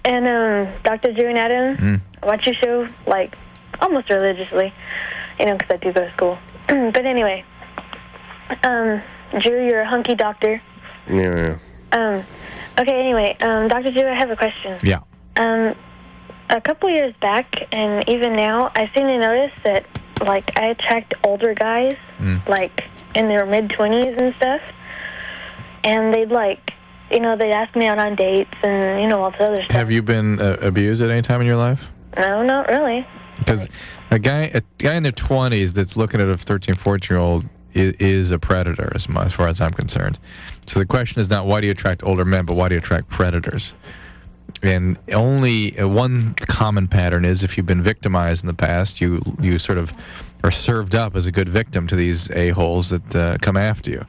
S11: and Dr. Drew and Adam, watch your show like almost religiously, because I do go to school. But anyway, Drew, you're a hunky doctor.
S6: Yeah.
S11: Okay, anyway, Dr. Drew, I have a question.
S7: Yeah.
S11: A couple years back, and even now, I seem to notice that, like, I attract older guys, like, in their mid-20s and stuff, and they'd, like, they'd ask me out on dates and, all this other stuff.
S7: Have you been abused at any time in your life?
S11: No, not really.
S7: Because a guy in their 20s that's looking at a 13, 14-year-old is a predator, as far as I'm concerned. So the question is not why do you attract older men, but why do you attract predators? And only one common pattern is if you've been victimized in the past, you sort of are served up as a good victim to these a-holes that come after you.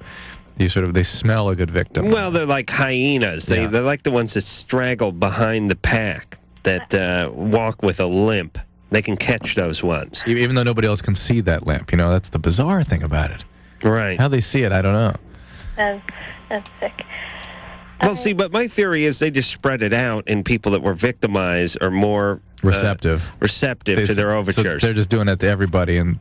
S7: They smell a good victim.
S6: Well, they're like hyenas. They're like the ones that straggle behind the pack, that walk with a limp. They can catch those ones.
S7: Even though nobody else can see that limp. That's the bizarre thing about it.
S6: Right.
S7: How they see it, I don't know.
S11: That's sick.
S6: Well, see, but my theory is they just spread it out, and people that were victimized are more
S7: receptive
S6: to their overtures.
S7: So they're just doing that to everybody, and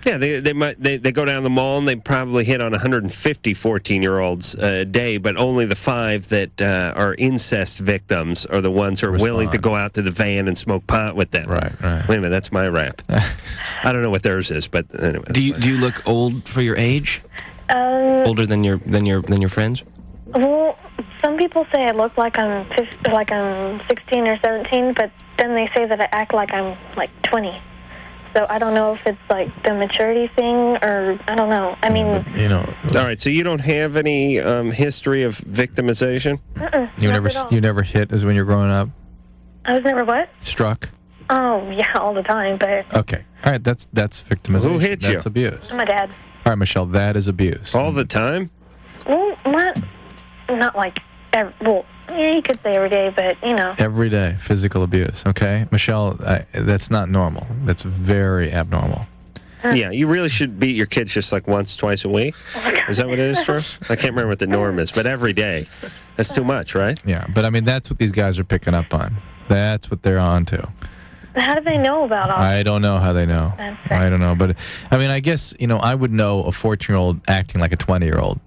S6: yeah, they go down the mall and they probably hit on 150 14-year-olds a day, but only the 5 that are incest victims are the ones who are willing to go out to the van and smoke pot with them.
S7: Right.
S6: Wait a minute, that's my rap. I don't know what theirs is, but anyway.
S8: Do you look old for your age? Older than your friends?
S11: Well, some people say I look like I'm 16 or 17, but then they say that I act like I'm like 20. So I don't know if it's like the maturity thing or I don't know. I mean,
S6: all right. So you don't have any history of victimization?
S7: You never hit as when you're growing up?
S11: I was never what?
S7: Struck?
S11: Oh yeah, all the time. But
S7: okay, all right. That's victimization.
S6: Who hit you?
S7: That's abuse.
S11: My dad.
S7: All right, Michelle. That is abuse.
S6: All the time?
S11: Well, not like you could say every day, but
S7: Every day, physical abuse. Okay, Michelle. That's not normal. That's very abnormal.
S6: Yeah, you really should beat your kids just like once, twice a week. Is that what it is, Drew? I can't remember what the norm is, but every day. That's too much, right?
S7: Yeah, but I mean, that's what these guys are picking up on. That's what they're on to.
S11: How do they know about all
S7: I don't know how they know. I don't know, but I mean, I guess I would know a 14-year-old acting like a 20-year-old.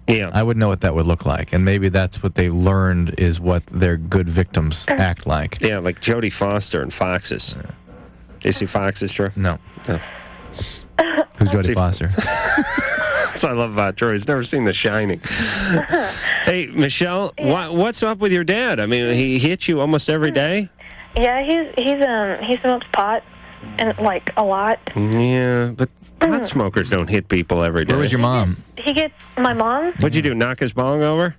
S6: Yeah,
S7: I would know what that would look like, and maybe that's what they learned is what their good victims act like.
S6: Yeah, like Jodie Foster and Foxes. You see Foxes, Drew?
S7: No. Who's Jodie Foster?
S6: That's what I love about Drew. He's never seen The Shining. Hey, Michelle, what's up with your dad? I mean, he hits you almost every day?
S11: Yeah, he smokes pot and like a lot.
S6: Yeah, but pot smokers don't hit people every day.
S7: Where was your mom?
S11: He gets my mom.
S6: What'd you do? Knock his bong over?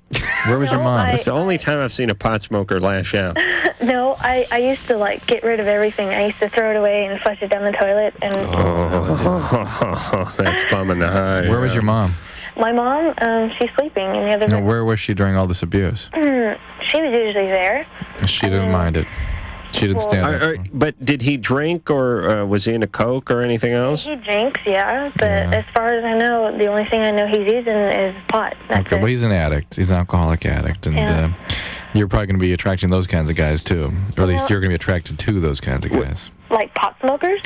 S7: Where was your mom?
S6: That's the only time I've seen a pot smoker lash out.
S11: No, I used to like get rid of everything. I used to throw it away and flush it down the toilet. And
S6: that's bumming the high.
S7: Where was your mom?
S11: My mom, she's sleeping in the other room.
S7: Where was she during all this abuse?
S11: She was usually there.
S7: She didn't mind it. She didn't stand there.
S6: But did he drink, or was he into coke or anything else?
S11: He drinks, yeah. But as far as I know, the only thing I know he's using is pot. That's
S7: Okay, well, he's an addict. He's an alcoholic addict. And you're probably going to be attracting those kinds of guys, too. Or at least you're going to be attracted to those kinds of guys.
S11: Like pot smokers?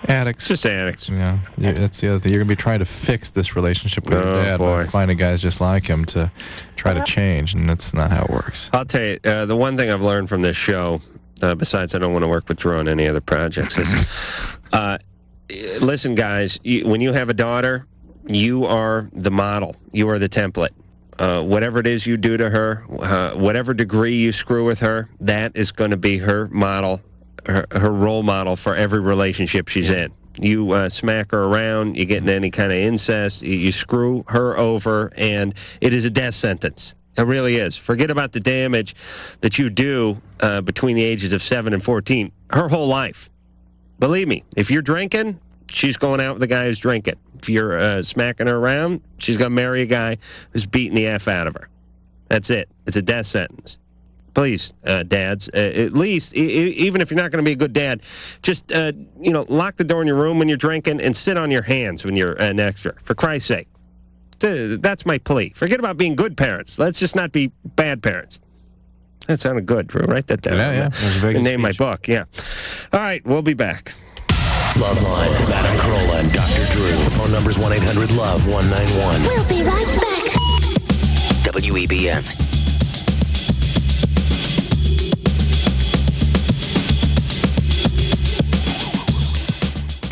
S7: Addicts.
S6: Just addicts.
S7: Yeah, that's the other thing. You're going to be trying to fix this relationship with your dad by finding guys just like him to try to change, and that's not how it works.
S6: I'll tell you, the one thing I've learned from this show, besides I don't want to work with Drew on any other projects, is listen, guys, when you have a daughter, you are the model. You are the template. Whatever it is you do to her, whatever degree you screw with her, that is going to be her model, her role model for every relationship she's in. You smack her around, you get in any kind of incest, you screw her over, and it is a death sentence. It really is. Forget about the damage that you do between the ages of 7 and 14. Her whole life. Believe me, if you're drinking, she's going out with the guy who's drinking. If you're smacking her around, she's going to marry a guy who's beating the F out of her. That's it. It's a death sentence. Please, dads, at least, even if you're not going to be a good dad, just, lock the door in your room when you're drinking and sit on your hands when you're next to her, for Christ's sake. That's my plea. Forget about being good parents. Let's just not be bad parents. That sounded good, Drew. Write that down.
S7: Yeah.
S6: That was a very good name my book, yeah. All right, we'll be back.
S3: LoveLine with Adam Carolla and Dr. Drew. Phone number's 1-800-LOVE-191.
S17: We'll be right back.
S3: WEBN.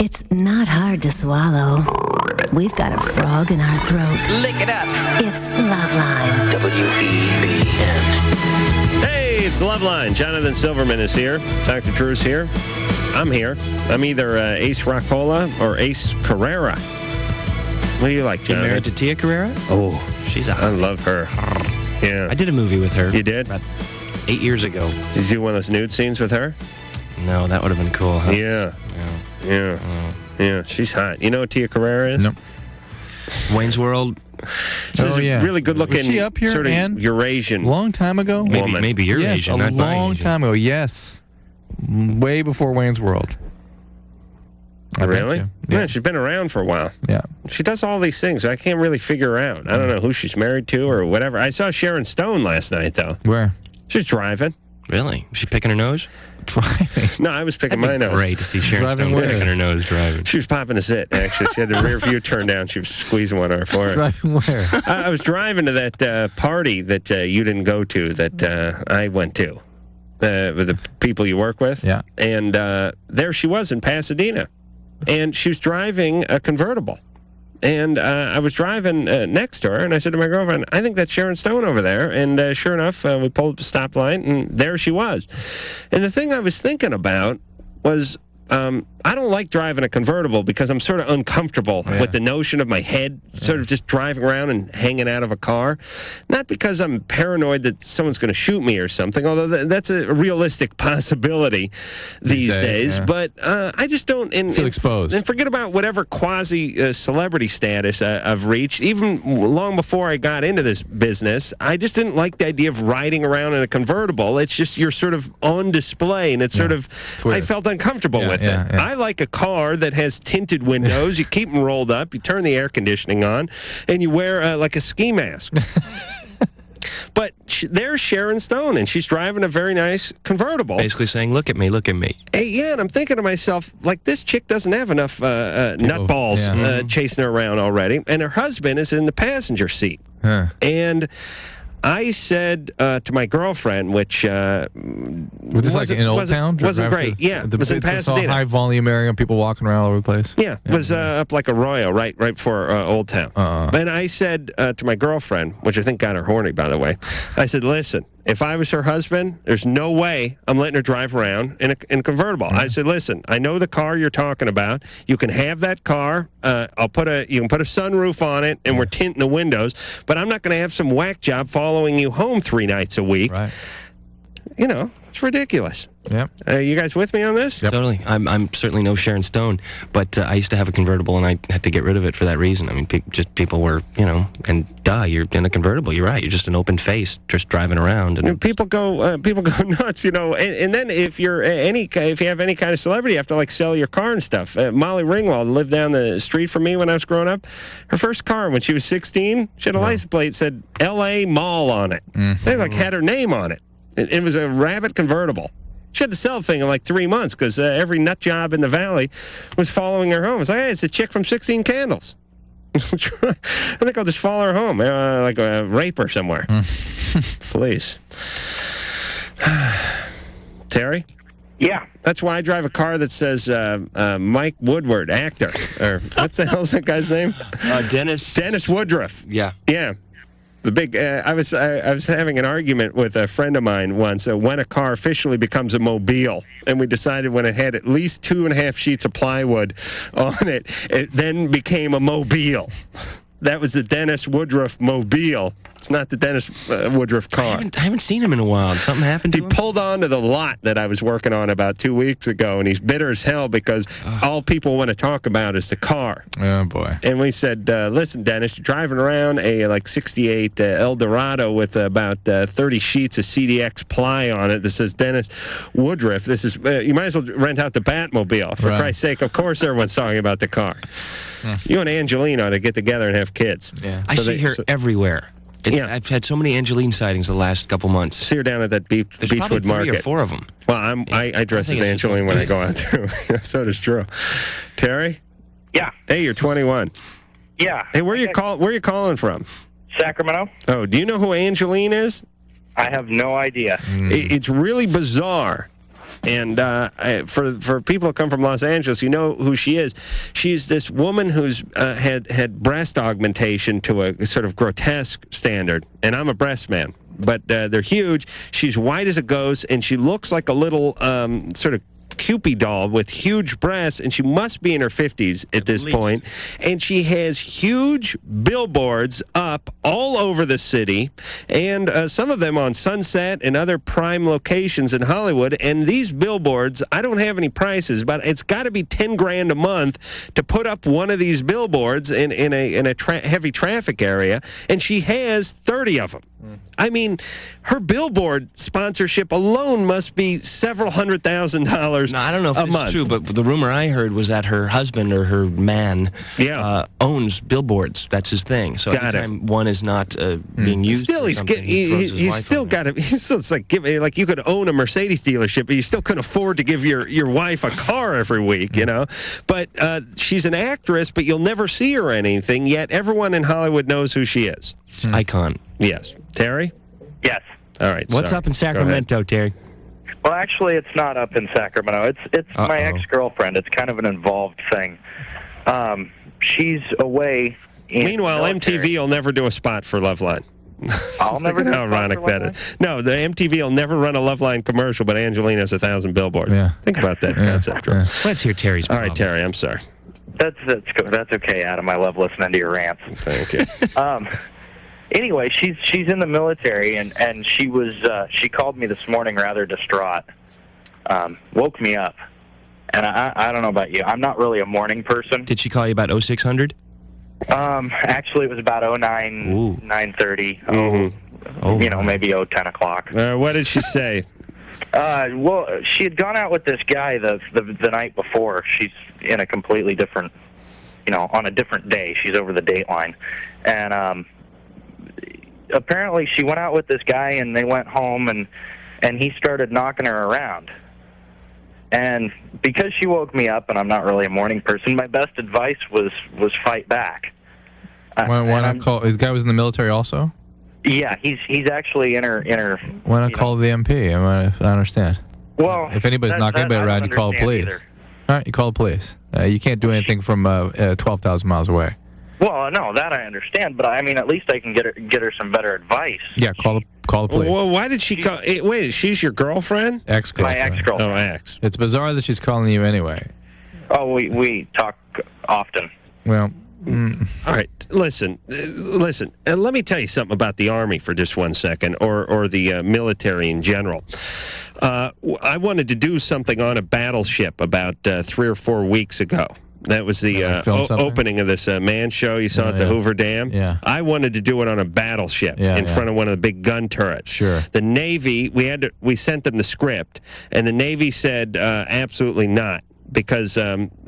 S17: It's not hard to swallow. We've got a frog in our throat.
S5: Lick it up.
S17: It's LoveLine.
S3: WEBN.
S6: Hey, it's LoveLine. Jonathan Silverman is here. Dr. Drew's here. I'm here. I'm either Ace Rockola or Ace Carrera. What do you like, Jonathan?
S8: You married to Tia Carrera?
S6: Oh,
S8: she's a
S6: I love her. Yeah.
S8: I did a movie with her.
S6: You did?
S8: About 8 years ago.
S6: Did you do one of those nude scenes with her?
S8: No, that would have been cool, huh?
S6: Yeah. Yeah. She's hot. You know what Tia Carrera is?
S7: Nope.
S8: Wayne's World.
S6: She's a really good-looking,
S7: Was she up here,
S6: sort of
S7: Ann?
S6: Eurasian
S7: Long time ago?
S6: woman.
S8: Maybe you're
S7: Yes,
S8: Asian,
S7: a
S8: not my
S7: long
S8: Asian.
S7: time ago. Yes. Way before Wayne's World. I bet
S6: Really?
S7: you.
S6: Yeah, she's been around for a while.
S7: Yeah.
S6: She does all these things. I can't really figure her out. I don't know who she's married to or whatever. I saw Sharon Stone last night, though.
S7: Where?
S6: She was driving.
S8: Really? Was she picking her nose?
S7: Driving.
S6: No, I was picking my nose.
S8: Great to see Sharon
S7: Driving
S8: Stone
S7: where?
S8: picking her nose driving.
S6: She was popping a zit, actually. She had the rear view turned down. She was squeezing one on her forehead.
S7: Driving where?
S6: I was driving to that party that you didn't go to that I went to with the people you work with.
S7: Yeah.
S6: And there she was in Pasadena. And she was driving a convertible. And I was driving next to her, and I said to my girlfriend, I think that's Sharon Stone over there. And sure enough, we pulled up the stoplight, and there she was. And the thing I was thinking about was I don't like driving a convertible because I'm sort of uncomfortable with the notion of my head sort of just driving around and hanging out of a car. Not because I'm paranoid that someone's going to shoot me or something, although that's a realistic possibility these days.
S7: Yeah.
S6: But I just don't
S7: feel exposed.
S6: And forget about whatever quasi-celebrity status I've reached. Even long before I got into this business, I just didn't like the idea of riding around in a convertible. It's just you're sort of on display, and it's sort of, I felt uncomfortable with it. I like a car that has tinted windows. You keep them rolled up. You turn the air conditioning on, and you wear like a ski mask. But there's Sharon Stone, and she's driving a very nice convertible.
S8: Basically saying, look at me, look at me.
S6: Hey, yeah, and I'm thinking to myself, like, this chick doesn't have enough nutballs chasing her around already, and her husband is in the passenger seat. And I said to my girlfriend, which
S7: Was this like in Old Town?
S6: Wasn't great. Yeah, it was in Pasadena.
S7: High volume area, people walking around all over the place.
S6: Yeah, it was up like Arroyo, right before Old Town. And I said to my girlfriend, which I think got her horny, by the way, I said, listen, if I was her husband, there's no way I'm letting her drive around in a convertible. I said, listen, I know the car you're talking about. You can have that car. You can put a sunroof on it, and we're tinting the windows. But I'm not going to have some whack job following you home 3 nights a week.
S7: Right.
S6: You know, it's ridiculous.
S7: Yep.
S6: You guys with me on this?
S8: Totally. I'm certainly no Sharon Stone, but I used to have a convertible, and I had to get rid of it for that reason. I mean, people were, and you're in a convertible. You're right. You're just an open face, just driving around. And
S6: people go nuts, And then if you're if you have any kind of celebrity, you have to like sell your car and stuff. Molly Ringwald lived down the street from me when I was growing up. Her first car, when she was 16, she had a license plate that said L.A. Mall on it. They had her name on it. It was a Rabbit convertible. She had to sell the thing in like 3 months because every nut job in the valley was following her home. It's like, hey, it's a chick from 16 Candles. I think I'll just follow her home, like a raper somewhere. Please. Terry?
S21: Yeah.
S6: That's why I drive a car that says Mike Woodward, actor. Or what the hell's that guy's name? Dennis Woodruff.
S8: Yeah.
S6: Yeah. The big. I was having an argument with a friend of mine once. When a car officially becomes a mobile, and we decided when it had at least 2.5 sheets of plywood on it, it then became a mobile. That was the Dennis Woodruff mobile. It's not the Dennis Woodruff car.
S8: I haven't seen him in a while. Something happened to him?
S6: He pulled onto the lot that I was working on about 2 weeks ago, and he's bitter as hell because all people want to talk about is the car.
S7: Oh, boy.
S6: And we said, listen, Dennis, you're driving around a like 68 Eldorado with about 30 sheets of CDX ply on it that says Dennis Woodruff. This is you might as well rent out the Batmobile. For Christ's sake, of course everyone's talking about the car. You and Angelina ought to get together and have kids.
S8: Yeah. I see her everywhere. I've had so many Angeline sightings the last couple months.
S6: See her down at that
S8: There's
S6: Beechwood
S8: probably 3
S6: Market.
S8: or 4 of them.
S6: Well, I dress as Angeline when I go out too. So does Drew. Terry?
S2: Yeah.
S6: Hey, you're 21.
S2: Yeah.
S6: Hey, where are you calling from?
S2: Sacramento.
S6: Oh, do you know who Angeline is?
S2: I have no idea.
S6: It's really bizarre. And for people who come from Los Angeles, you know who she is. She's this woman who's had breast augmentation to a sort of grotesque standard. And I'm a breast man, but they're huge. She's white as a ghost, and she looks like a little sort of Cupid doll with huge breasts, and she must be in her 50s at this point. And she has huge billboards up all over the city, and some of them on Sunset and other prime locations in Hollywood. And these billboards, I don't have any prices, but it's got to be $10,000 a month to put up one of these billboards in a heavy traffic area, and she has 30 of them. I mean, her billboard sponsorship alone must be several $100,000.
S8: No, I don't know if
S6: a
S8: it's
S6: month.
S8: true, but the rumor I heard was that her husband or her man owns billboards. That's his thing. So every time one is not being used,
S6: Still, he's still got to. It's like you could own a Mercedes dealership, but you still couldn't afford to give your wife a car every week, you know. But she's an actress, but you'll never see her or anything. Yet everyone in Hollywood knows who she is.
S8: Icon.
S6: Yes, Terry.
S2: Yes.
S6: All right.
S8: What's
S6: sorry.
S8: up in Sacramento, Terry?
S2: Well, actually, it's not up in Sacramento. It's my ex-girlfriend. It's kind of an involved thing. She's away.
S6: Meanwhile, MTV will never do a spot for LoveLine.
S2: I'll never do
S6: how ironic that is. No, the MTV will never run a LoveLine commercial, but Angelina has 1,000 billboards.
S7: Yeah.
S6: Think about that concept. Drew.
S8: Let's hear Terry's.
S6: All right, Terry. I'm sorry.
S2: That's okay, Adam. I love listening to your rants.
S6: Thank you.
S2: Anyway, she's in the military, and she called me this morning rather distraught. Woke me up, and I don't know about you. I'm not really a morning person.
S8: Did she call you about 0600?
S2: Actually, it was about 9:30. You know, maybe 10 o'clock.
S6: What did she say?
S2: Well, she had gone out with this guy the night before. She's in a completely different, on a different day. She's over the date line, and apparently she went out with this guy, and they went home, and he started knocking her around. And because she woke me up, and I'm not really a morning person, my best advice was fight back.
S7: Why not call? This guy was in the military also?
S2: Yeah, he's actually in her.
S7: Why not call the MP? I understand.
S2: Well,
S7: if anybody's knocking anybody around, you call the police.
S2: Either.
S7: All right, you call the police. You can't do anything from 12,000 miles away.
S2: Well, no, that I understand, but I mean, at least I can get her some better advice.
S7: Yeah, call the police.
S6: Well, why did she call? Wait, she's your girlfriend?
S7: Ex-girlfriend.
S2: My ex-girlfriend.
S6: Oh, ex.
S7: It's bizarre that she's calling you anyway.
S2: Oh, we talk often.
S7: Well.
S6: All right, listen. Let me tell you something about the Army for just 1 second, or the military in general. I wanted to do something on a battleship about 3 or 4 weeks ago. That was the opening of this man show you saw at the Hoover Dam.
S7: Yeah.
S6: I wanted to do it on a battleship in front of one of the big gun turrets.
S7: Sure.
S6: The Navy, we sent them the script, and the Navy said absolutely not. Because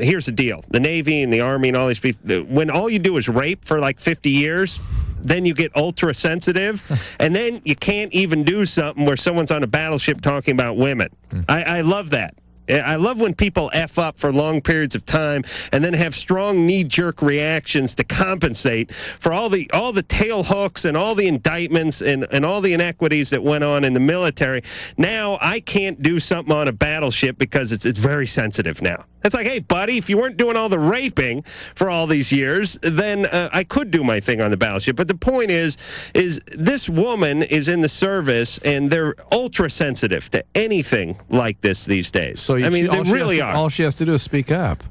S6: here's the deal. The Navy and the Army and all these people, when all you do is rape for like 50 years, then you get ultra sensitive, and then you can't even do something where someone's on a battleship talking about women. I love that. I love when people F up for long periods of time and then have strong knee-jerk reactions to compensate for all the tail hooks and all the indictments and all the inequities that went on in the military. Now I can't do something on a battleship because it's very sensitive now. It's like, hey, buddy, if you weren't doing all the raping for all these years, then I could do my thing on the battleship. But the point is this woman is in the service, and they're ultra sensitive to anything like this these days.
S7: So
S6: they really are.
S7: All she has to do is speak up.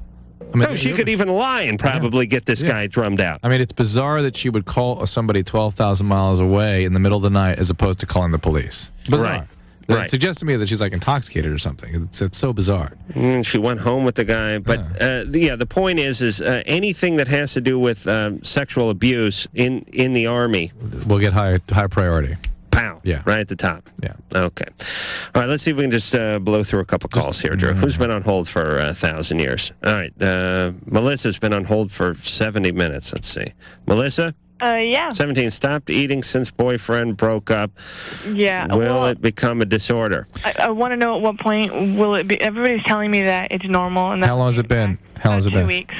S6: She could even lie and probably get this guy drummed out.
S7: I mean, it's bizarre that she would call somebody 12,000 miles away in the middle of the night as opposed to calling the police. Bizarre. It suggests to me that she's like intoxicated or something. It's so bizarre.
S6: She went home with the guy. But the point is anything that has to do with sexual abuse in the Army
S7: will get high priority.
S6: Pow.
S7: Yeah.
S6: Right at the top.
S7: Yeah.
S6: Okay. All right, let's see if we can just blow through a couple calls here, Drew. Who's been on hold for 1,000 years? All right. Melissa's been on hold for 70 minutes. Let's see. Melissa?
S4: Yeah.
S6: 17, stopped eating since boyfriend broke up.
S4: Yeah.
S6: Will it become a disorder?
S4: I want to know at what point will it be. Everybody's telling me that it's normal. And
S7: How long has it been? How long has it
S4: 2
S7: been?
S4: weeks.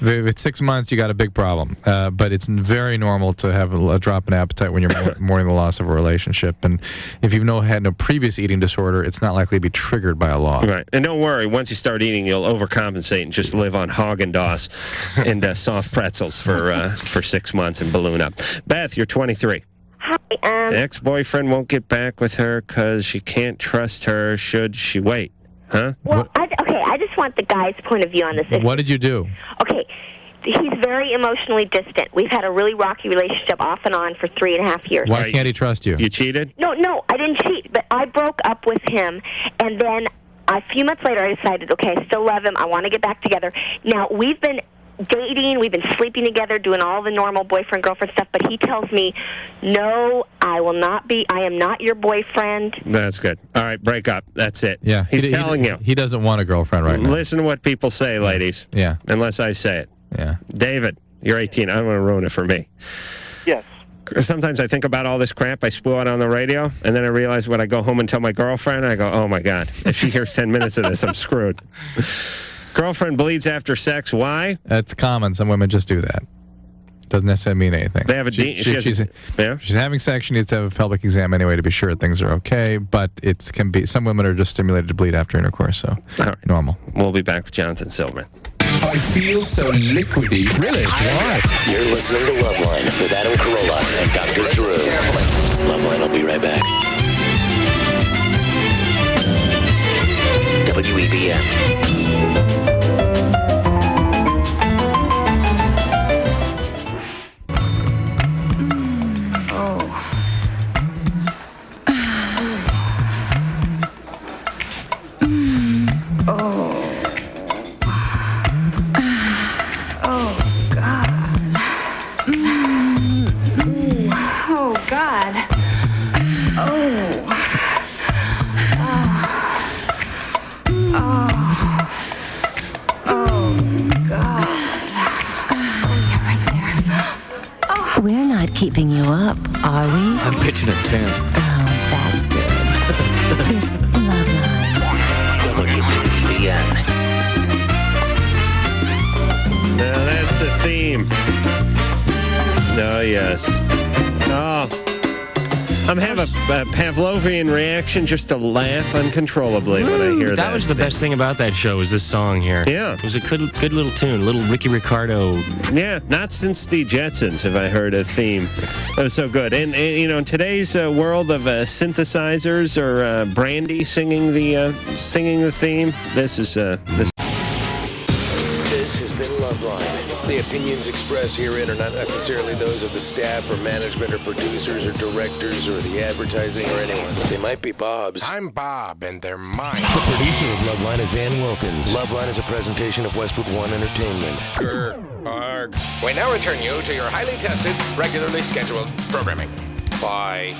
S7: If it's 6 months, you got a big problem. But it's very normal to have a drop in appetite when you're mourning the loss of a relationship. And if you've had no previous eating disorder, it's not likely to be triggered by a loss.
S6: Right. And don't worry, once you start eating, you'll overcompensate and just live on Haagen-Dazs and soft pretzels for 6 months and balloon up. Beth, you're 23.
S22: Hi.
S6: Ex-boyfriend won't get back with her because she can't trust her. Should she wait? Huh?
S22: Well, I just want the guy's point of view on this.
S7: What did you do?
S22: Okay, he's very emotionally distant. We've had a really rocky relationship off and on for 3.5 years.
S7: Why can't he trust you?
S6: You cheated?
S22: No, I didn't cheat, but I broke up with him, and then a few months later I decided, okay, I still love him. I want to get back together. Now, we've been dating, we've been sleeping together, doing all the normal boyfriend-girlfriend stuff, but he tells me, no, I am not your boyfriend.
S6: That's good. All right, break up. That's it.
S7: Yeah.
S6: He's telling you.
S7: He doesn't want a girlfriend right now.
S6: Listen to what people say, ladies.
S7: Yeah.
S6: Unless I say it.
S7: Yeah.
S6: David, you're 18. I don't want to ruin it for me.
S21: Yes.
S6: Sometimes I think about all this crap I spew out on the radio, and then I realize when I go home and tell my girlfriend, I go, oh, my God. If she hears 10 minutes of this, I'm screwed. Girlfriend bleeds after sex. Why?
S7: It's common. Some women just do that. Doesn't necessarily mean anything.
S6: They have a
S7: she's having sex. She needs to have a pelvic exam anyway to be sure things are okay. But it can be some women are just stimulated to bleed after intercourse. So normal.
S6: We'll be back with Jonathan Silverman.
S3: I feel so liquidy. Really? Why? You're listening to LoveLine with Adam Carolla and Dr. Drew. LoveLine will be right back. WEBN.
S17: We're not keeping you up, are we?
S8: I'm pitching a tent.
S17: Oh, that's good. It's LoveLine.
S3: WEBN.
S6: Now that's the theme. Oh, yes. Oh. I'm having a Pavlovian reaction just to laugh uncontrollably when I hear that.
S8: That was the best thing about that show was this song here.
S6: Yeah.
S8: It was a good little tune, little Ricky Ricardo.
S6: Yeah, not since the Jetsons have I heard a theme that was so good. And you know, in today's world of synthesizers or Brandy singing the theme, this is this.
S3: This has been LoveLine. The opinions expressed herein are not necessarily those of the staff or management or producers or directors or the advertising or anyone. They might be Bob's.
S5: I'm Bob, and they're mine.
S3: The producer of LoveLine is Ann Wilkins. LoveLine is a presentation of Westwood One Entertainment.
S5: Grr, arg. We now return you to your highly tested, regularly scheduled programming. Bye.